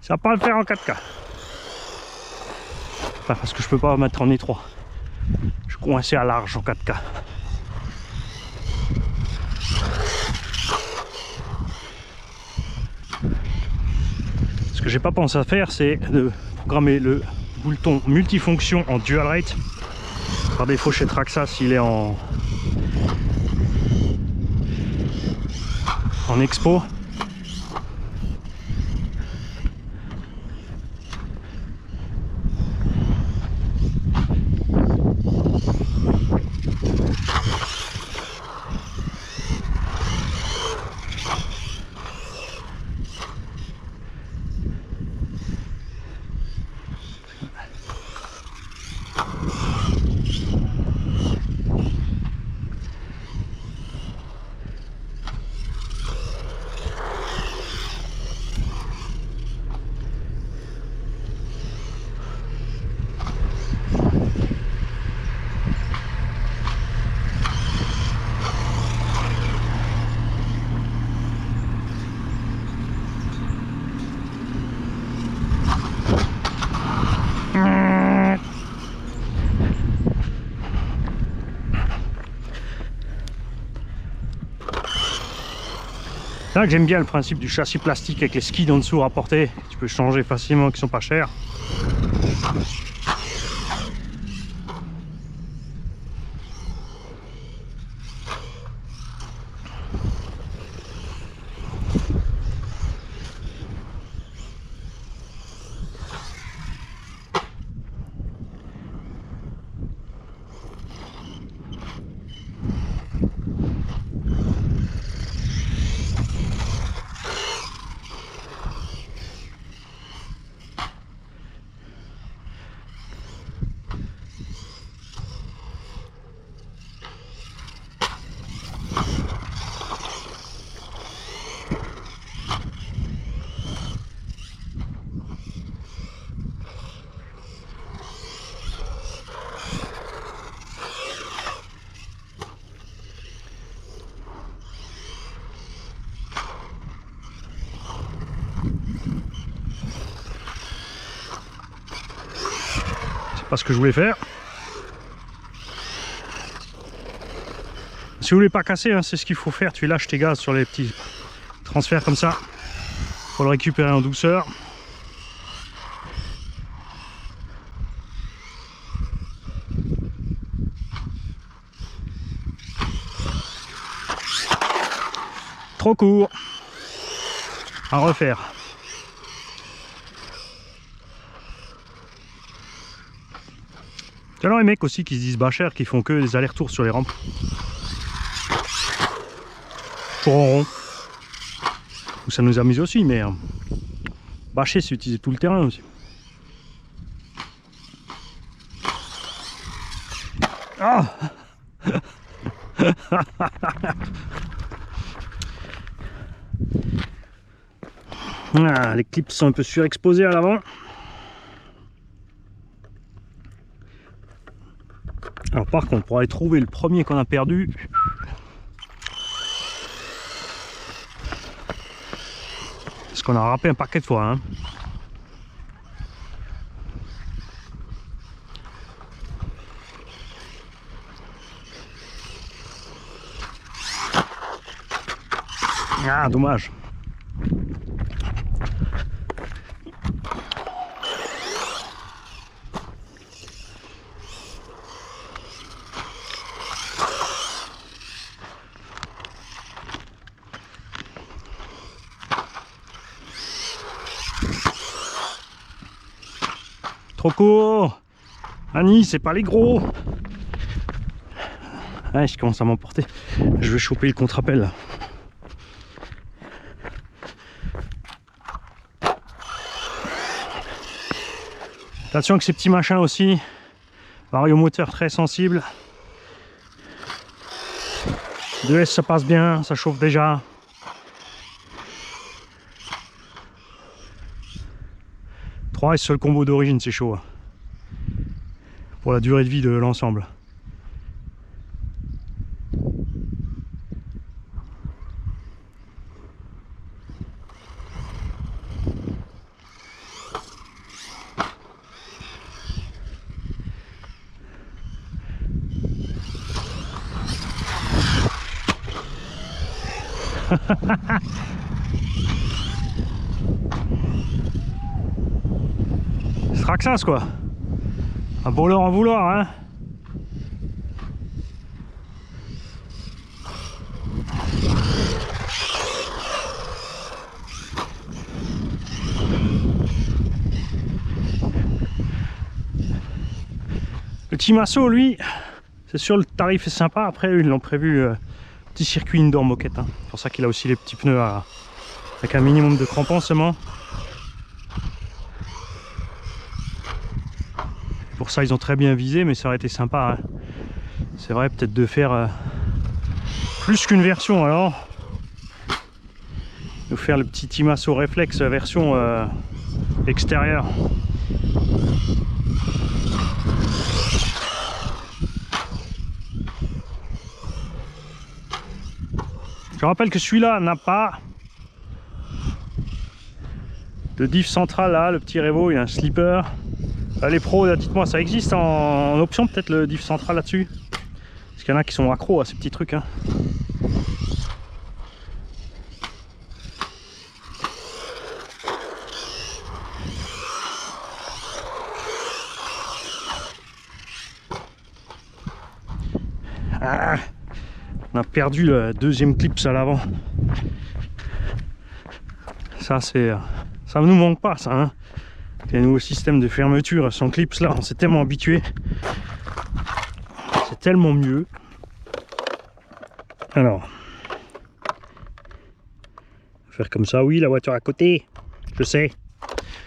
Ça va pas le faire en 4K. Enfin, parce que je peux pas mettre en étroit. Je suis coincé à large en 4K. Ce que j'ai pas pensé à faire, c'est de programmer le bouton multifonction en dual rate. Par défaut chez Traxxas, il est en expo. C'est là que j'aime bien le principe du châssis plastique avec les skids en dessous rapportés. Tu peux changer facilement, qui sont pas chers. Pas ce que je voulais faire. Si vous voulez pas casser, hein, c'est ce qu'il faut faire. Tu lâches tes gaz sur les petits transferts comme ça pour le récupérer en douceur. Trop court. À refaire. C'est alors les mecs aussi qui se disent bâcher, qui font que des allers-retours sur les rampes. Toujours en rond. Ça nous amuse aussi, mais bâcher, c'est utiliser tout le terrain aussi. Ah ah, les clips sont un peu surexposés à l'avant. Alors par contre, pour aller trouver le premier qu'on a perdu, parce qu'on a râpé un paquet de fois, hein. Ah, dommage. Trop court. Annie, c'est pas les gros. Ouais, je commence à m'emporter. Je vais choper le contre-appel là. Attention que ces petits machins aussi. Variomoteur très sensible. 2S ça passe bien, ça chauffe déjà. S sur le combo d'origine, c'est chaud. Pour la durée de vie de l'ensemble. Straxas quoi. Un voleur en vouloir hein. Le Timasso lui, c'est sûr le tarif est sympa. Après ils l'ont prévu petit circuit indoor moquette. Hein. C'est pour ça qu'il a aussi les petits pneus avec un minimum de crampons seulement. Pour ça ils ont très bien visé, mais ça aurait été sympa. Hein. C'est vrai peut-être de faire plus qu'une version alors. De faire le petit Timasso Reflex version extérieure. Je rappelle que celui-là n'a pas de diff central là, le petit Revo, il a un slipper. Les pros, dites-moi, ça existe en option peut-être le diff central là-dessus? Parce qu'il y en a qui sont accros à ces petits trucs. Hein. Ah, on a perdu le deuxième clip à l'avant. Ça ça nous manque pas ça. Hein. Les nouveaux systèmes de fermeture sans clips là, on s'est tellement habitué. C'est tellement mieux. Alors, faire comme ça, oui, la voiture à côté. Je sais.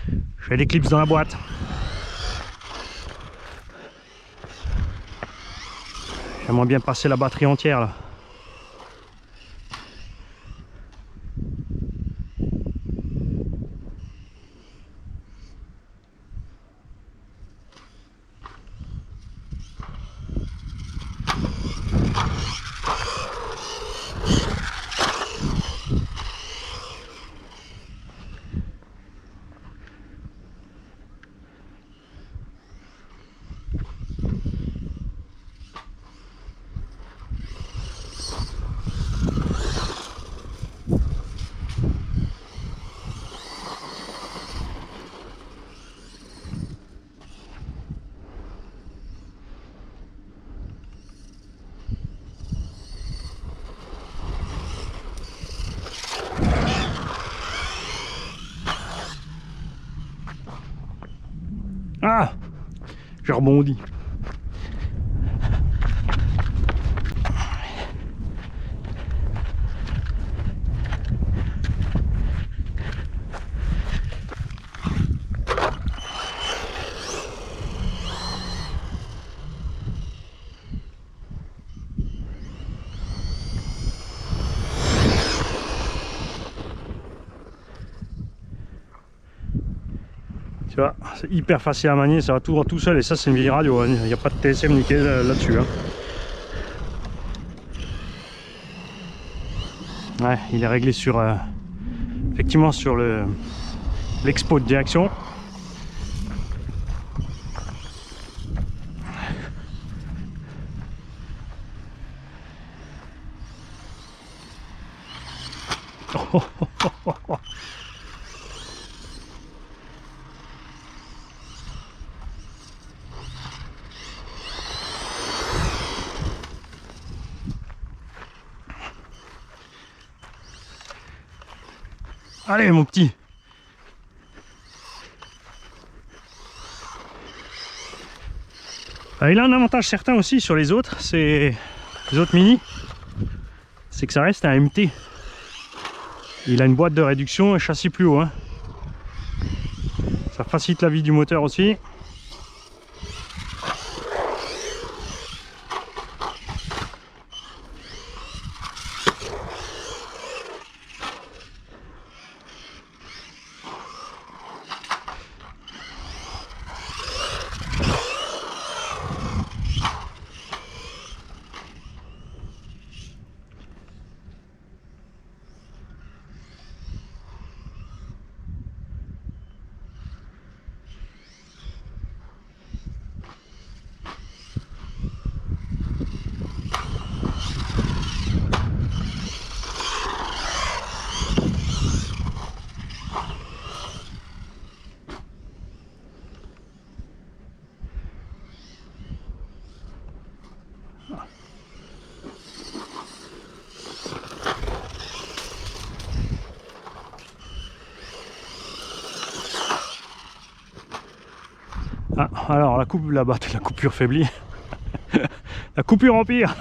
Je fais des clips dans la boîte. J'aimerais bien passer la batterie entière là. Ah, j'ai rebondi. Tu vois, c'est hyper facile à manier, ça va tout seul et ça c'est une vieille radio, hein. Il n'y a pas de TSM nickel là-dessus. Hein. Ouais, il est réglé sur effectivement sur l'expo de direction. Allez mon petit. Il a un avantage certain aussi sur les autres mini, c'est que ça reste un MT. Il a une boîte de réduction et châssis plus haut, hein. Ça facilite la vie du moteur aussi. Ah, alors la coupure faiblit. La coupure empire.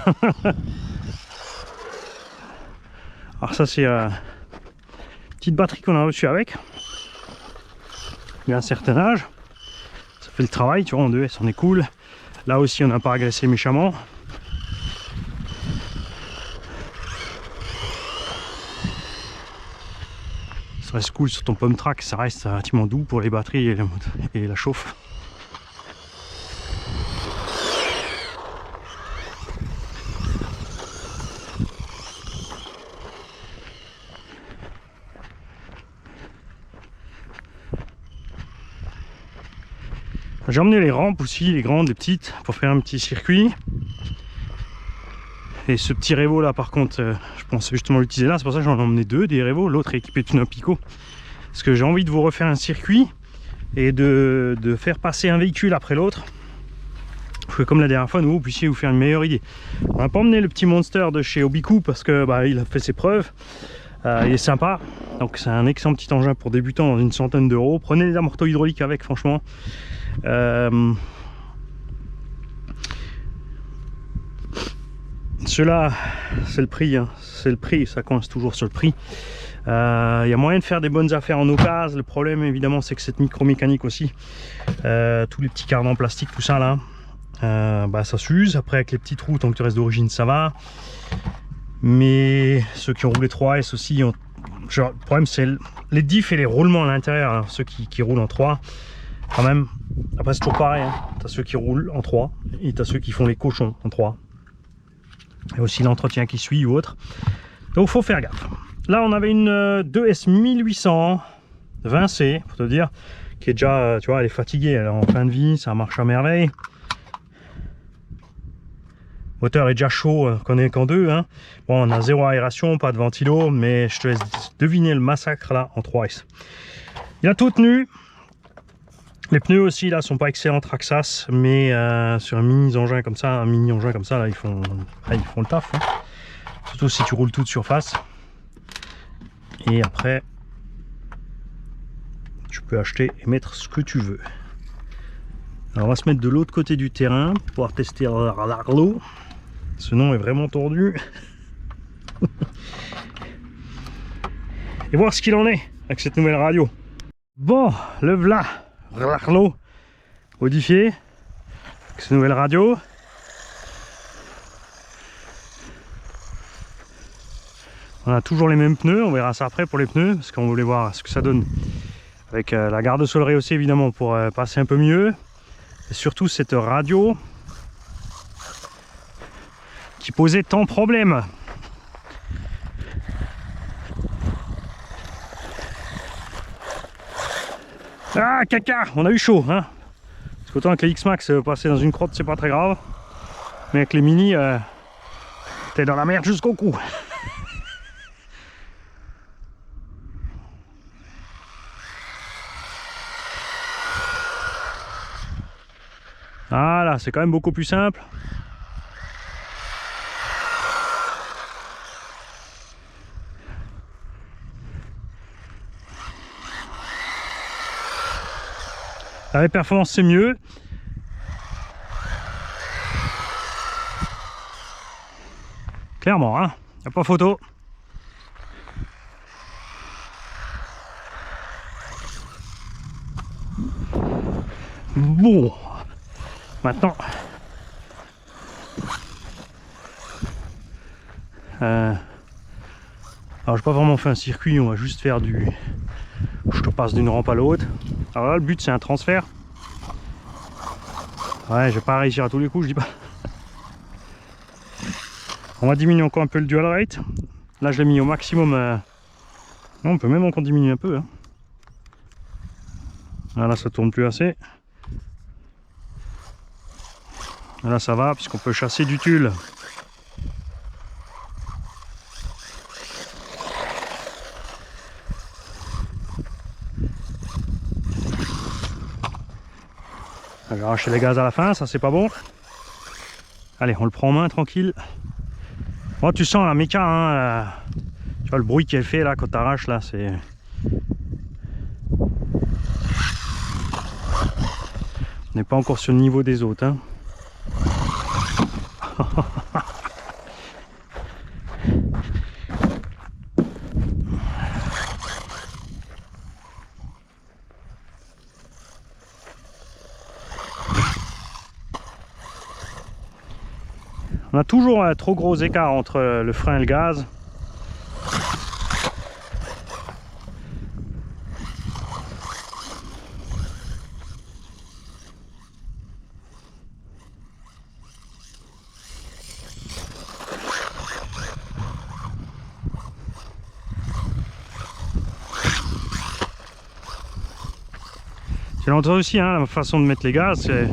Alors ça c'est petite batterie qu'on a reçue avec. Il y a un certain âge. Ça fait le travail, tu vois, en 2S on est cool. Là aussi on n'a pas agressé méchamment. Ça reste cool sur ton pump track, ça reste relativement doux pour les batteries et la chauffe. J'ai emmené les rampes aussi, les grandes, les petites, pour faire un petit circuit. Et ce petit Revo là par contre, je pense justement l'utiliser là, c'est pour ça que j'en ai emmené deux, des Revo, l'autre est équipé d'une Pico. Parce que j'ai envie de vous refaire un circuit et de faire passer un véhicule après l'autre. Comme la dernière fois, vous puissiez vous faire une meilleure idée. On n'a pas emmené le petit Monster de chez Obiku parce que il a fait ses preuves. Il est sympa, donc c'est un excellent petit engin pour débutants dans une centaine d'euros. Prenez les amortos hydrauliques avec, franchement. Ceux-là, c'est le prix, hein. C'est le prix, ça coince toujours sur le prix. Il y a moyen de faire des bonnes affaires en occasion. Le problème évidemment c'est que cette micro-mécanique aussi, tous les petits cardans en plastique, tout ça là, ça s'use. Après avec les petits trous, tant que tu restes d'origine ça va. Mais ceux qui ont roulé 3S aussi, le problème c'est les diffs et les roulements à l'intérieur, hein. Ceux qui roulent en 3, quand même, après c'est toujours pareil, hein. Tu as ceux qui roulent en 3 et tu as ceux qui font les cochons en 3. Et aussi l'entretien qui suit ou autre. Donc faut faire gaffe. Là on avait une 2S 1800 20C, pour te dire, qui est déjà, tu vois, elle est fatiguée, elle est en fin de vie, ça marche à merveille. Le moteur est déjà chaud, qu'on est qu'en 2, hein. Bon, on a zéro aération, pas de ventilo, mais je te laisse deviner le massacre là en 3S. Il a tout tenu. Les pneus aussi là sont pas excellents Traxxas, mais sur un mini engin comme ça, là, ils font le taf, hein. Surtout si tu roules toute surface. Et après, tu peux acheter et mettre ce que tu veux. Alors on va se mettre de l'autre côté du terrain pour pouvoir tester l'Arlo. Ce nom est vraiment tordu. Et voir ce qu'il en est avec cette nouvelle radio. Bon, le voilà, l'Arlo modifié avec cette nouvelle radio. On a toujours les mêmes pneus, on verra ça après pour les pneus, parce qu'on voulait voir ce que ça donne avec la garde-sol rehaussée évidemment pour passer un peu mieux. Et surtout cette radio qui posait tant de problèmes. Ah caca, on a eu chaud, hein. Parce qu'autant avec les X-Max passer dans une crotte c'est pas très grave, mais avec les mini t'es dans la merde jusqu'au cou. Voilà, c'est quand même beaucoup plus simple. La performance c'est mieux. Clairement, hein, y a pas photo. Bon, maintenant, alors j'ai pas vraiment fait un circuit, on va juste faire du, je te passe d'une rampe à l'autre. Alors là le but c'est un transfert. Ouais, je vais pas réussir à tous les coups, je dis pas. On va diminuer encore un peu le dual rate. Là je l'ai mis au maximum. Non, on peut même encore diminuer un peu, hein. Là ça tourne plus assez. Là ça va puisqu'on peut chasser du tulle. Je vais arracher les gaz à la fin, ça c'est pas bon. Allez, on le prend en main tranquille. Bon, tu sens la méca, hein, tu vois le bruit qu'elle fait là quand tu arraches là, c'est. On n'est pas encore sur le niveau des autres, hein. On a toujours un trop gros écart entre le frein et le gaz. C'est l'entrée aussi, hein, la façon de mettre les gaz, c'est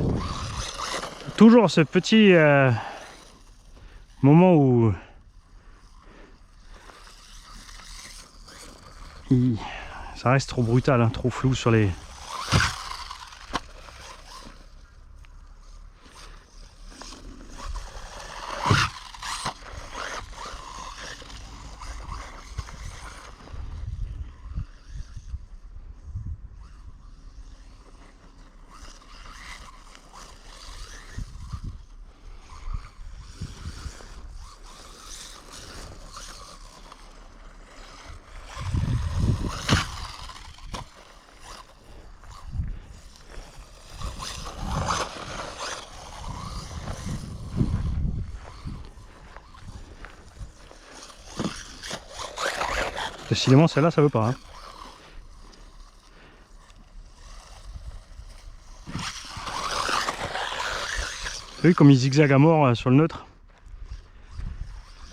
toujours ce petit moment où ça reste trop brutal, hein, trop flou sur les. Décidément celle-là ça veut pas, hein. Vous voyez comme il zigzague à mort sur le neutre.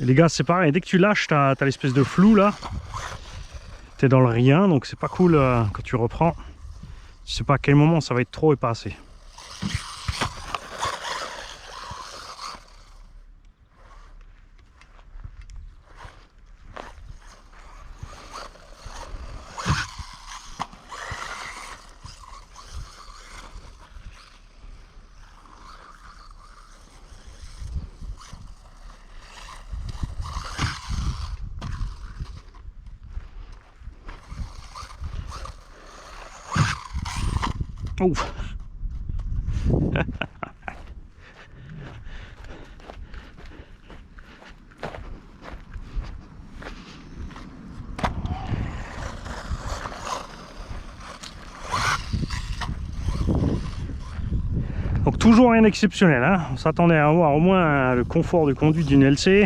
Et les gaz c'est pareil, dès que tu lâches t'as l'espèce de flou là. T'es dans le rien, donc c'est pas cool quand tu reprends. Tu sais pas à quel moment ça va être trop et pas assez. Ouf. Donc toujours rien d'exceptionnel, hein. On s'attendait à avoir au moins le confort de conduite d'une LC.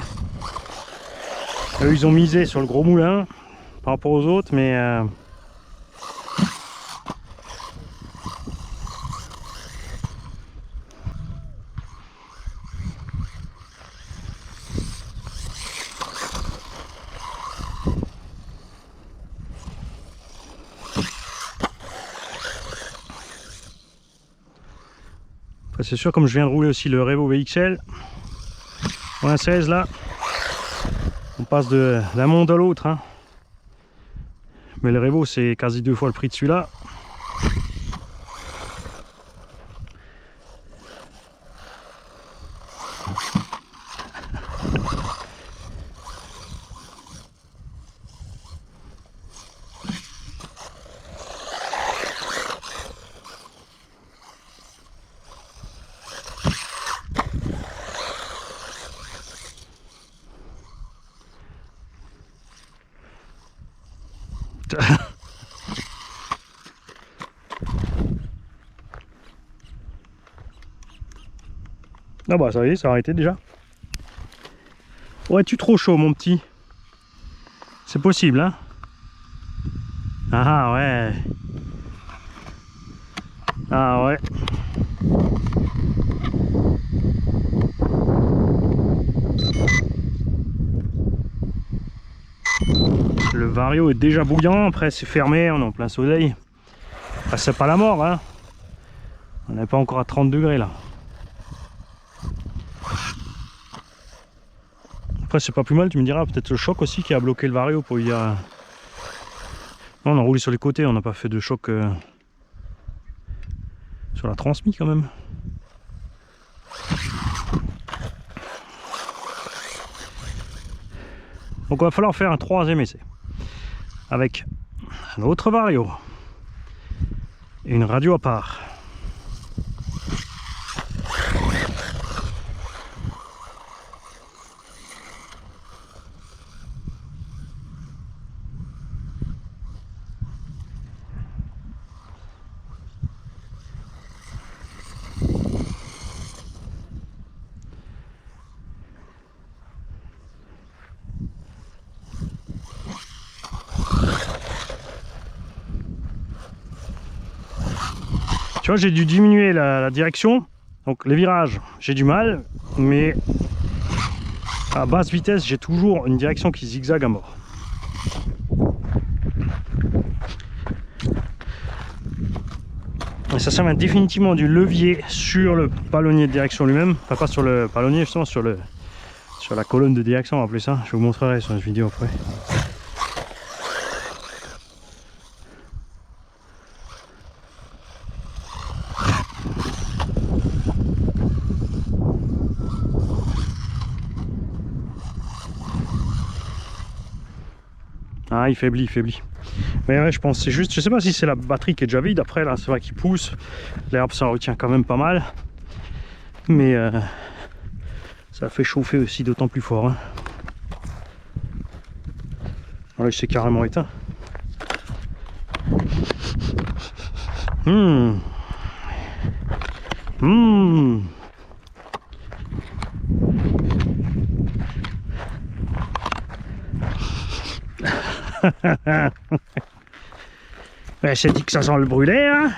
Eux ils ont misé sur le gros moulin par rapport aux autres, mais c'est sûr, comme je viens de rouler aussi le Revo VXL, un 16 là, on passe d'un monde à l'autre, hein. Mais le Revo c'est quasi 2 fois le prix de celui-là. direct. Ah bah ça y est, ça a arrêté déjà. Ouais, tu trop chaud mon petit. C'est possible hein. Ah ouais. Ah ouais. Le Vario est déjà bouillant, après c'est fermé, on est en plein soleil. Enfin, c'est pas la mort hein. On n'est pas encore à 30 degrés là. Après c'est pas plus mal, tu me diras, peut-être le choc aussi qui a bloqué le Vario pour y dire... Non, on a roulé sur les côtés, on n'a pas fait de choc sur la transmise quand même. Donc il va falloir faire un troisième essai. Avec un autre Vario. Et une radio à part. Tu vois, j'ai dû diminuer la direction. Donc les virages, j'ai du mal. Mais à basse vitesse, j'ai toujours une direction qui zigzague à mort. Et ça vient définitivement du levier sur le palonnier de direction lui-même. Enfin pas sur le palonnier justement, sur la colonne de direction, on va appeler ça. Je vous montrerai sur une vidéo après. Ah, il faiblit, il faiblit. Mais ouais, je pense c'est juste, je sais pas si c'est la batterie qui est déjà vide. Après là, c'est vrai qu'il pousse. L'herbe ça retient quand même pas mal. Mais ça fait chauffer aussi d'autant plus fort. Hein. Là, il s'est carrément éteint. Ouais, j'ai dit que ça sent le brûlé, hein.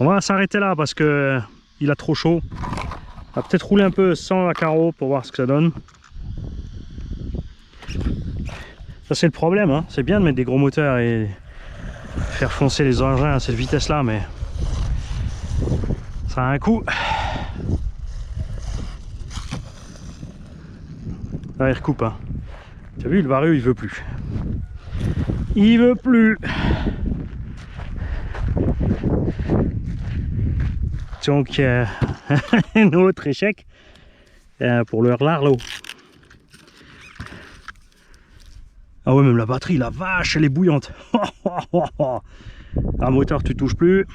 On va s'arrêter là parce que il a trop chaud. On va peut-être rouler un peu sans la carreau pour voir ce que ça donne. Ça c'est le problème, hein. C'est bien de mettre des gros moteurs et faire foncer les engins à cette vitesse là, mais ça a un coût. Là il recoupe hein. Tu as vu, le Vario il veut plus. Il veut plus. Donc un autre échec pour le Larlo. Ah ouais, même la batterie, la vache, elle est bouillante. Un moteur tu touches plus.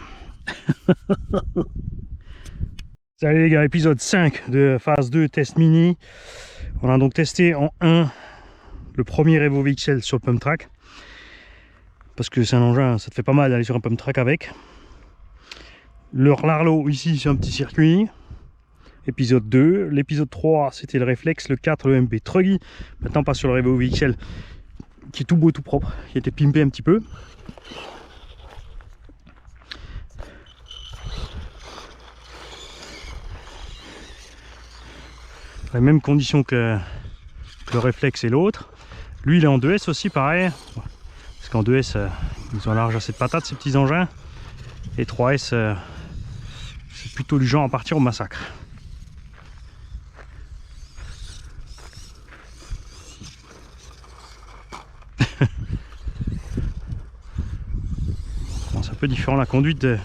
Salut les gars, épisode 5 de phase 2 test mini. On a donc testé en 1 le premier Evo VXL sur le pump track. Parce que c'est un engin, ça te fait pas mal d'aller sur un pump track avec. Le Larlo ici c'est un petit circuit. Épisode 2. L'épisode 3 c'était le réflexe. Le 4 le MP Truggy. Maintenant on passe sur le Evo VXL qui est tout beau tout propre, qui a été pimpé un petit peu. Les mêmes conditions que le réflexe et l'autre. Lui il est en 2S aussi pareil. Parce qu'en 2S ils ont large assez de patates ces petits engins. Et 3S c'est plutôt du genre à partir au massacre. Bon, c'est un peu différent la conduite de...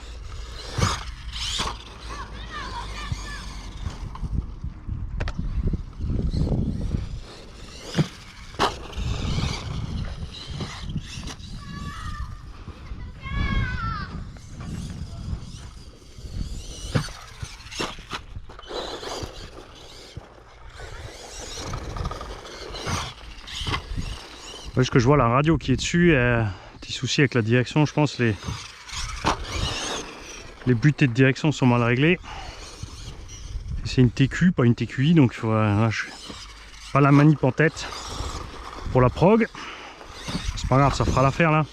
Parce que je vois la radio qui est dessus, petit souci avec la direction, je pense les butées de direction sont mal réglées. C'est une TQ, pas une TQI, donc il faut pas la manip en tête pour la prog. C'est pas grave, ça fera l'affaire là.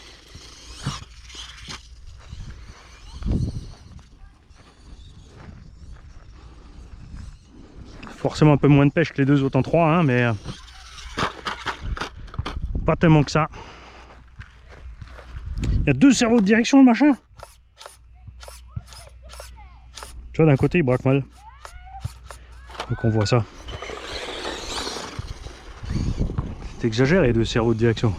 Forcément un peu moins de pêche que les deux autres en 3, hein, mais pas tellement que ça. Il y a 2 cerveaux de direction le machin. Tu vois, d'un côté il braque mal. Donc on voit ça. C'est exagéré les 2 cerveaux de direction.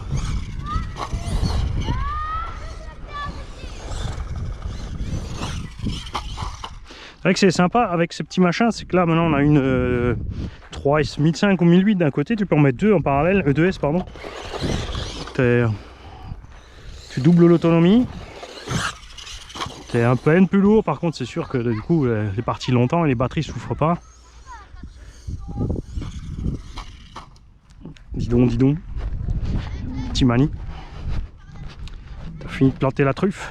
C'est vrai que c'est sympa avec ces petits machins, c'est que là maintenant on a une 3S 1005 ou 1008 d'un côté, tu peux en mettre 2 en parallèle, 2S pardon. Tu doubles l'autonomie. C'est un peu plus lourd, par contre c'est sûr que du coup les parties longtemps et les batteries souffrent pas. Dis donc. Petit mani. T'as fini de planter la truffe.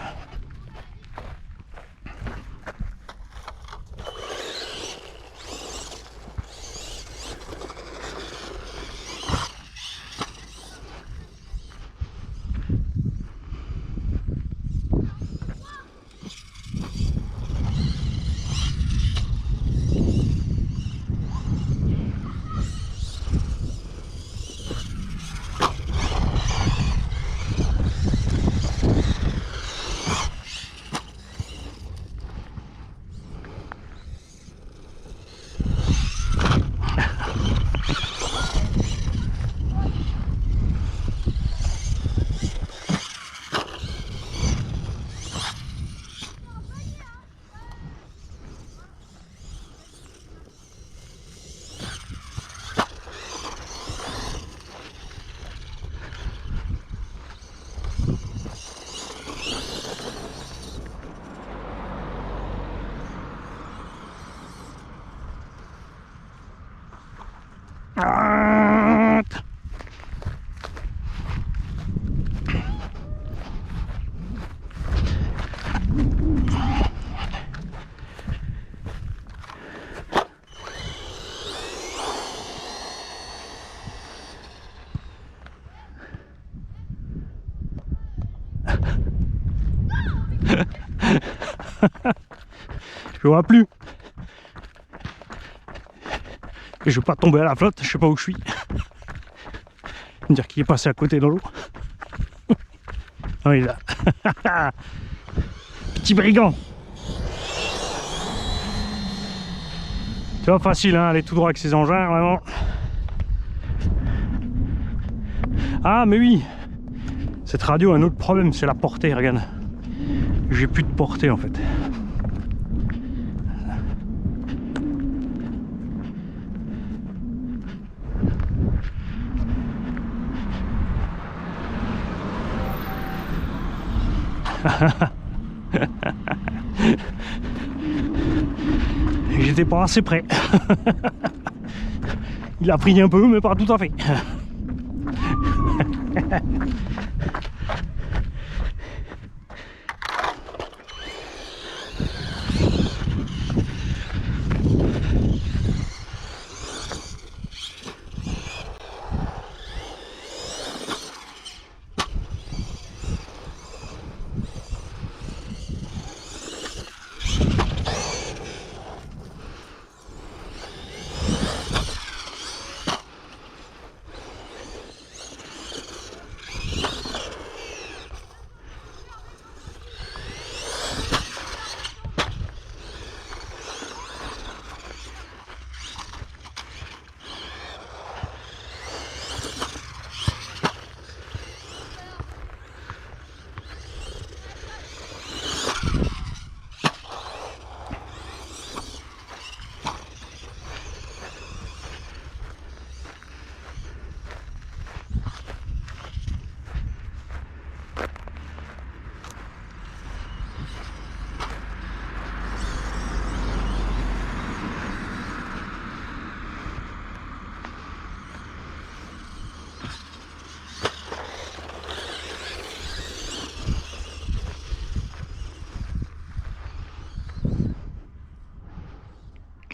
Je vois plus. Et je veux pas tomber à la flotte, je sais pas où je suis. Dire qu'il est passé à côté dans l'eau. Oh, il est là. Petit brigand. Tu vois, facile, hein, aller tout droit avec ses engins, vraiment. Ah, mais oui. Cette radio a un autre problème, c'est la portée, regarde. J'ai plus de portée en fait. J'étais pas assez près. Il a pris un peu, mais pas tout à fait.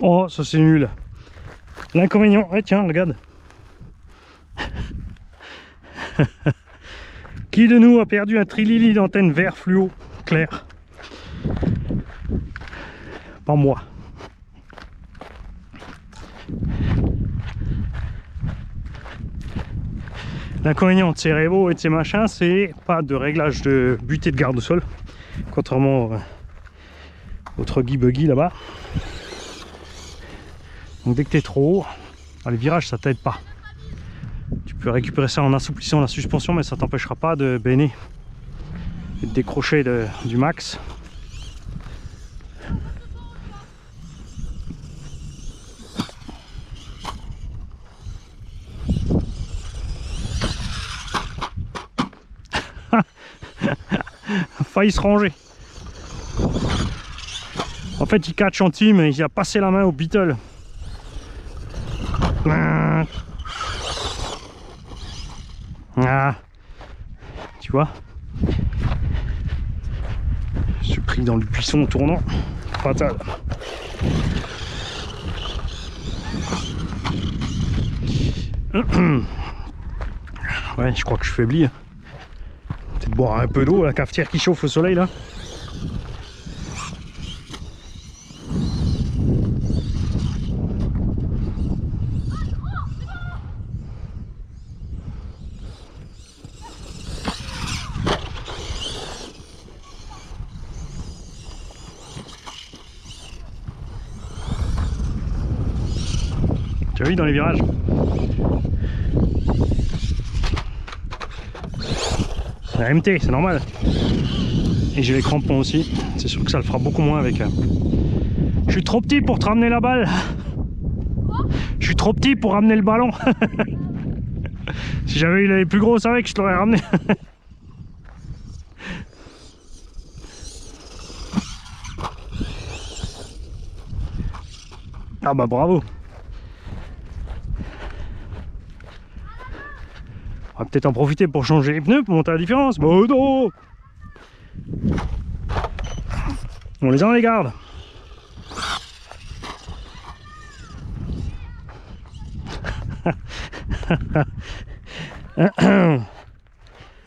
Oh, ça c'est nul. L'inconvénient, ouais, tiens, regarde. Qui de nous a perdu un trilili d'antenne vert fluo clair? Pas moi. L'inconvénient de ces Revo et de ces machins, c'est pas de réglage de butée de garde au sol, contrairement au Truggy Buggy là-bas. Donc dès que tu es trop haut, les virages ça t'aide pas. Tu peux récupérer ça en assouplissant la suspension, mais ça t'empêchera pas de baigner et de décrocher du max. Failli se ranger. En fait, il catch en team, il a passé la main au Beetle. Ah, tu vois, je suis pris dans le buisson tournant. Fatal. Ouais, je crois que je faiblis. Peut-être boire un peu d'eau, la cafetière qui chauffe au soleil là. Tu as vu dans les virages? C'est la MT, c'est normal. Et j'ai les crampons aussi. C'est sûr que ça le fera beaucoup moins avec. Je suis trop petit pour te ramener la balle. Je suis trop petit pour ramener le ballon. Si j'avais eu les plus grosses avec, je te l'aurais ramené. Ah bah bravo. On va peut-être en profiter pour changer les pneus, pour monter la différence. Bon non. On les a, on les garde.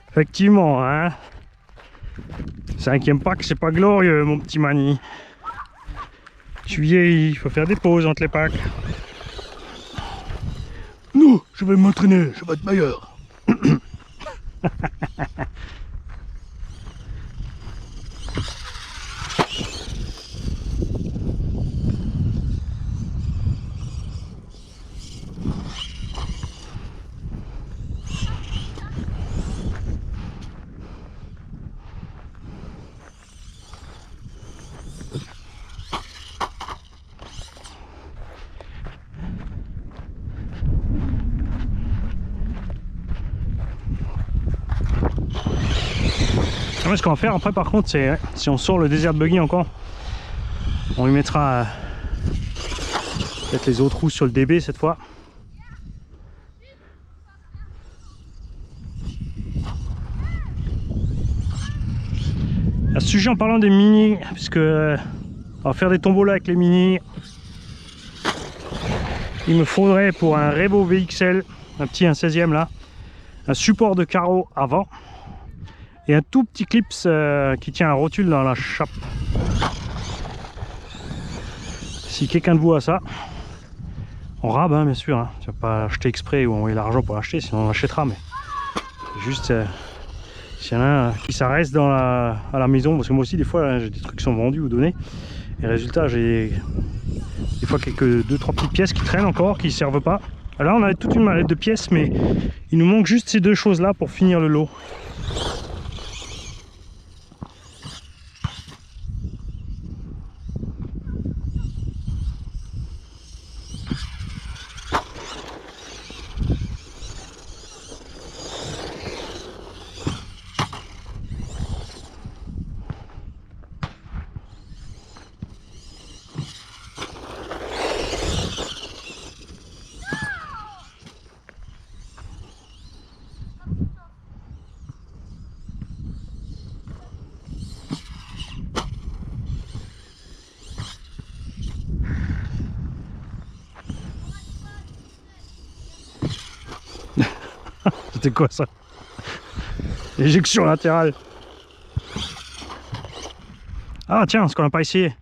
Effectivement, hein. 5e pack, c'est pas glorieux, mon petit Mani. Tu vieillis, il faut faire des pauses entre les packs. Non, je vais m'entraîner, je vais être meilleur. Ce qu'on va faire après par contre, c'est si on sort le Desert Buggy encore, on lui mettra peut-être les autres roues sur le DB cette fois. À ce sujet, en parlant des mini, puisque on va faire des tombeaux là avec les mini, il me faudrait pour un Revo VXL, un petit 16e là, un support de carreau avant et un tout petit clips qui tient un rotule dans la chape. Si quelqu'un de vous a ça, on rab hein, bien sûr, hein. Tu vas pas acheter exprès ou envoyer l'argent pour l'acheter, sinon on achètera, mais juste s'il y en a un qui ça reste à la maison, parce que moi aussi des fois j'ai des trucs qui sont vendus ou donnés, et résultat j'ai des fois quelques 2-3 petites pièces qui traînent encore, qui ne servent pas. Alors là on a toute une mallette de pièces, mais il nous manque juste ces deux choses là pour finir le lot. C'était quoi ça? Éjection latérale. Ah tiens, ce qu'on n'a pas essayé.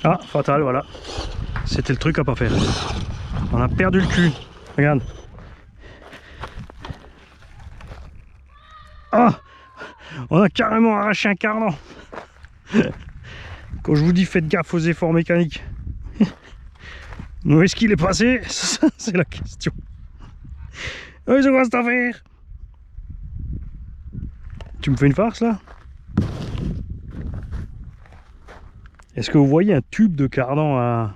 Ah, fatal, voilà. C'était le truc à pas faire. On a perdu le cul. Regarde. Ah, on a carrément arraché un cardan. Quand je vous dis faites gaffe aux efforts mécaniques. Où est-ce qu'il est passé? C'est la question. Oui, c'est quoi cette affaire? Tu me fais une farce là? Est-ce que vous voyez un tube de cardan à...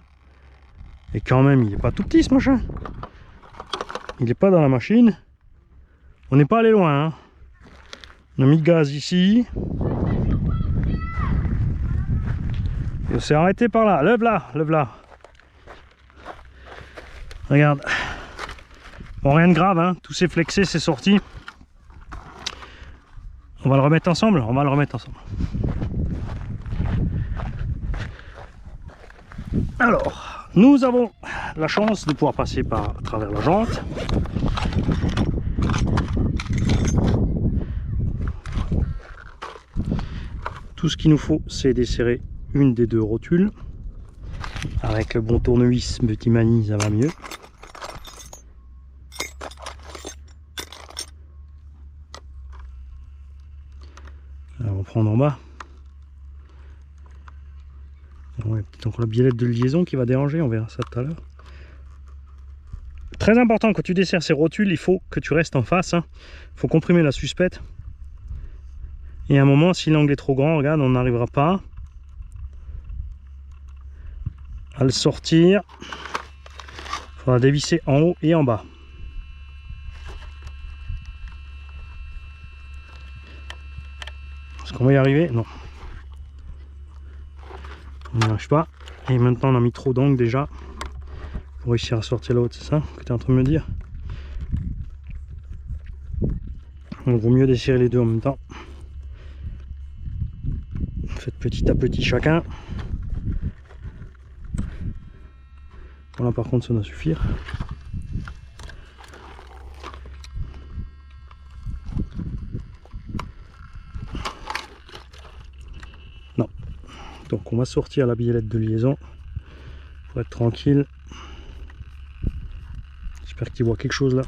Et quand même, il est pas tout petit ce machin. Il est pas dans la machine. On n'est pas allé loin, hein. On a mis le gaz ici. Et on s'est arrêté par là. Lève là, lève là. Regarde. Bon, rien de grave, hein. Tout s'est flexé, c'est sorti. On va le remettre ensemble. On va le remettre ensemble. Alors, nous avons la chance de pouvoir passer à travers la jante. Tout ce qu'il nous faut, c'est desserrer une des deux rotules. Avec le bon tournevis Petit Mani, ça va mieux. Alors, on va prendre en bas. Ouais, peut-être encore la biellette de liaison qui va déranger, on verra ça tout à l'heure. Très important, quand tu desserres ces rotules, il faut que tu restes en face. Hein. Il faut comprimer la suspette. Et à un moment, si l'angle est trop grand, regarde, on n'arrivera pas à le sortir. Il faudra dévisser en haut et en bas. Est-ce qu'on va y arriver? Non. On n'y arrive pas. Et maintenant, on a mis trop d'angle déjà pour réussir à sortir l'autre, c'est ça que tu es en train de me dire? Il vaut mieux desserrer les deux en même temps. Faites petit à petit chacun. Voilà, par contre, ça doit suffire. Non. Donc, on va sortir la biellette de liaison pour être tranquille. J'espère qu'il voit quelque chose là.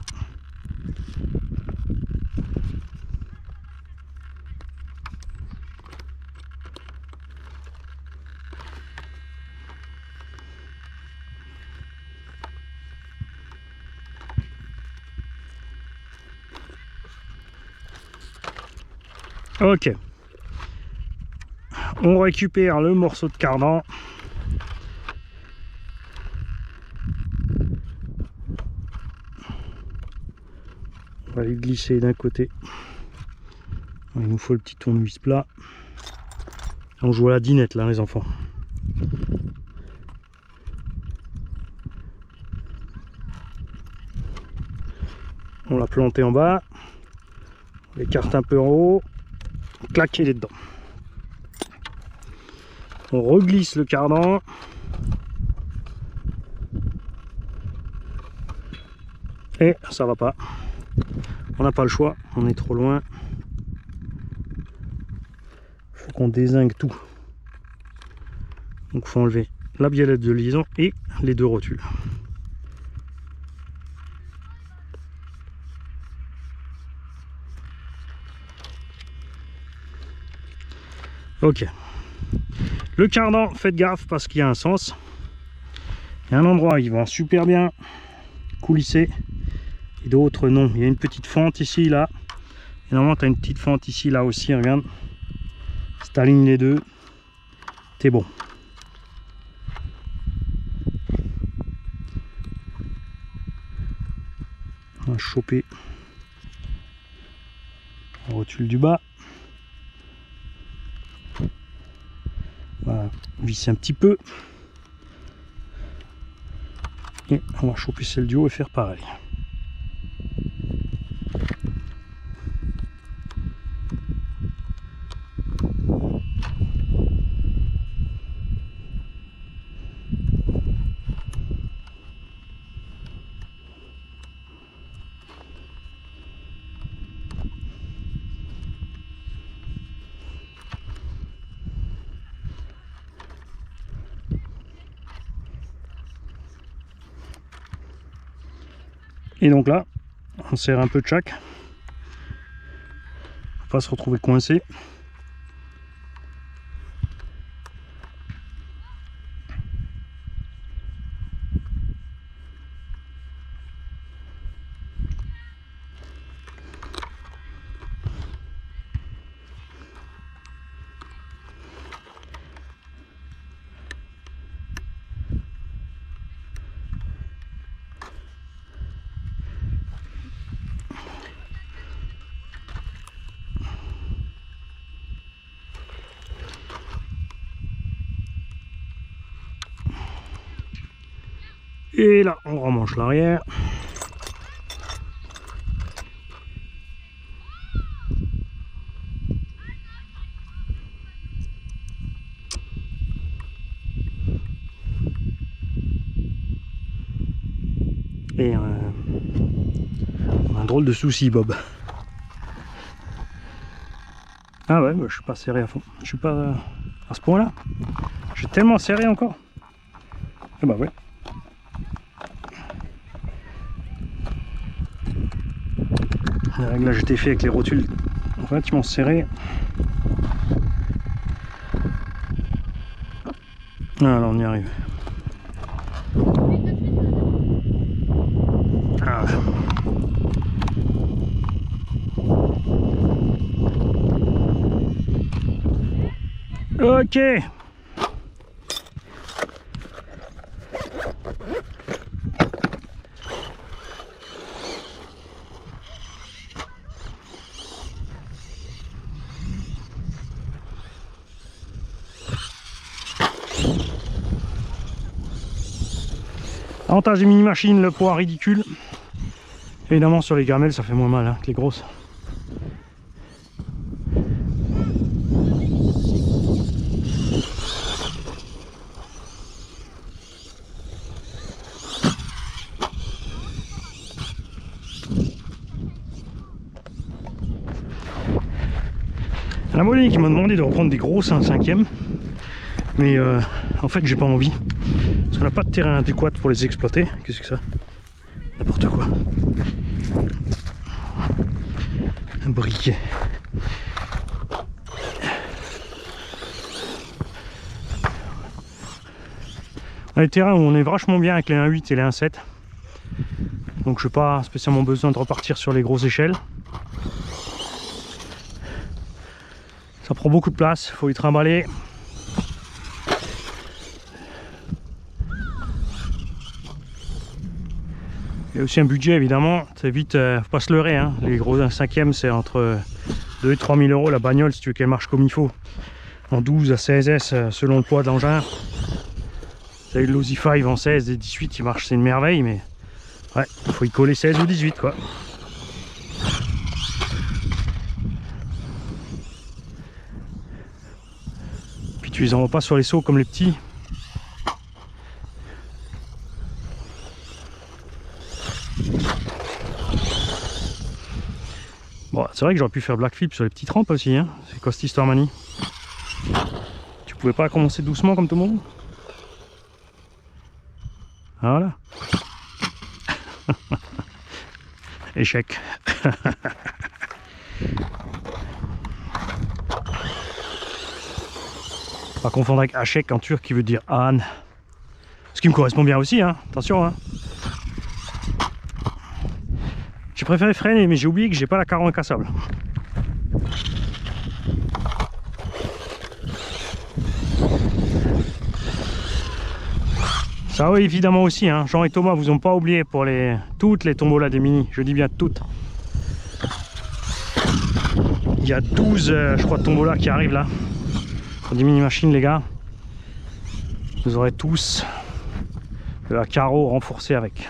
Ok, on récupère le morceau de cardan. On va les glisser d'un côté. Il nous faut le petit tournevis plat. On joue à la dinette là les enfants. On l'a planté en bas. On l'écarte un peu en haut. Claquer les dedans. On reglisse le cardan. Et ça va pas. On n'a pas le choix, on est trop loin. Il faut qu'on dézingue tout. Donc il faut enlever la biellette de liaison et les deux rotules. Ok. Le cardan, faites gaffe parce qu'il y a un sens. Il y a un endroit où il va super bien coulisser et d'autres non. Il y a une petite fente ici, là. Et normalement, tu as une petite fente ici, là aussi. Regarde. Si tu alignes les deux, t'es bon. On va choper la rotule du bas. On va visser un petit peu. Et on va choper celle du haut et faire pareil. Et donc là, on serre un peu de chaque. Faut pas se retrouver coincé. Et là, on remanche l'arrière. Et on a un drôle de souci, Bob. Ah ouais, bah, je suis pas serré à fond. Je suis pas à ce point-là. Je suis tellement serré encore. Ah bah ouais. Le réglage était fait avec les rotules relativement serrés. Ah là on y arrive. Ah. Ok. Avantage des mini-machines, le poids ridicule. Évidemment sur les gamelles ça fait moins mal hein, que les grosses. La Molly qui m'a demandé de reprendre des grosses à un 5e. Mais en fait j'ai pas envie. Parce qu'on n'a pas de terrain adéquat pour les exploiter. Qu'est-ce que c'est que ça? N'importe quoi. Un briquet. On a des terrains où on est vachement bien avec les 1.8 et les 1.7. Donc je n'ai pas spécialement besoin de repartir sur les grosses échelles. Ça prend beaucoup de place, il faut y trimballer. Il y a aussi un budget évidemment, c'est vite, faut pas se leurrer, hein. Les gros 1/5e c'est entre 2 et 3 000 euros la bagnole si tu veux qu'elle marche comme il faut. En 12 à 16S selon le poids de l'engin. T'as eu le Losi 5 en 16 et 18 il marche, c'est une merveille, mais ouais, il faut y coller 16 ou 18 quoi. Puis tu les envoies pas sur les sauts comme les petits. Bon, c'est vrai que j'aurais pu faire black flip sur les petites rampes aussi, hein. C'est quoi cette histoire, Mani? Tu pouvais pas commencer doucement comme tout le monde? Voilà. Échec. Pas confondre avec Hachek en turc qui veut dire âne. Ce qui me correspond bien aussi, hein. Attention, hein. J'ai préféré freiner, mais j'ai oublié que j'ai pas la carreau incassable. Ça oui, évidemment aussi, hein. Jean et Thomas vous ont pas oublié pour toutes les tombolas des mini, je dis bien toutes. Il y a 12 je crois tombolas qui arrivent là. Pour des mini machines les gars. Vous aurez tous de la carreau renforcée avec.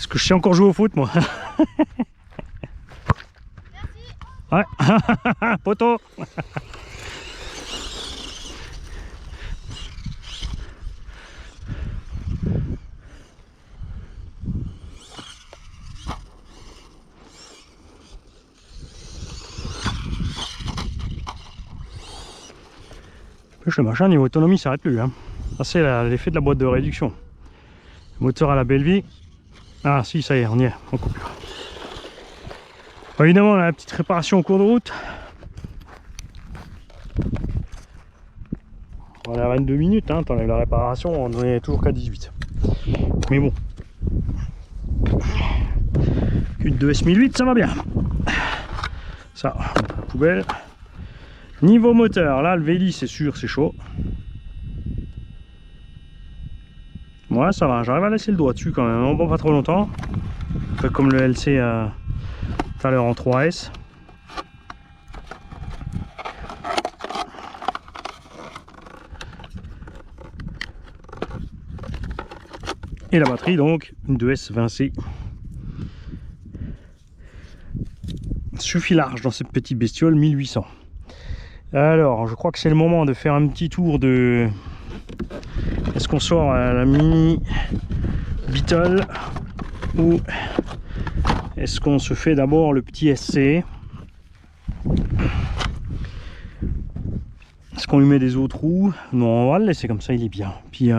Est-ce que je sais encore jouer au foot, moi? Ouais. Poteau. Le machin niveau autonomie s'arrête plus, hein. Ça c'est l'effet de la boîte de réduction. Moteur à la belle vie. Ah si, ça y est, on y est, on coupe. Bon, évidemment on a la petite réparation au cours de route. On est à 22 minutes, hein, t'enlèves la réparation, on est toujours qu'à 18. Mais bon. Une 2S 1008, ça va bien. Ça, la poubelle. Niveau moteur, là le Véli c'est sûr, c'est chaud. Ouais, ça va, j'arrive à laisser le doigt dessus quand même, bon, pas trop longtemps. Un peu comme le LC tout à l'heure en 3S. Et la batterie donc, une 2S 20C. Suffit large dans cette petite bestiole, 1800. Alors, je crois que c'est le moment de faire un petit tour de... Est-ce qu'on sort à la mini Beetle ou est-ce qu'on se fait d'abord le petit SC? Est-ce qu'on lui met des autres roues? Non, on va le laisser comme ça, il est bien. Puis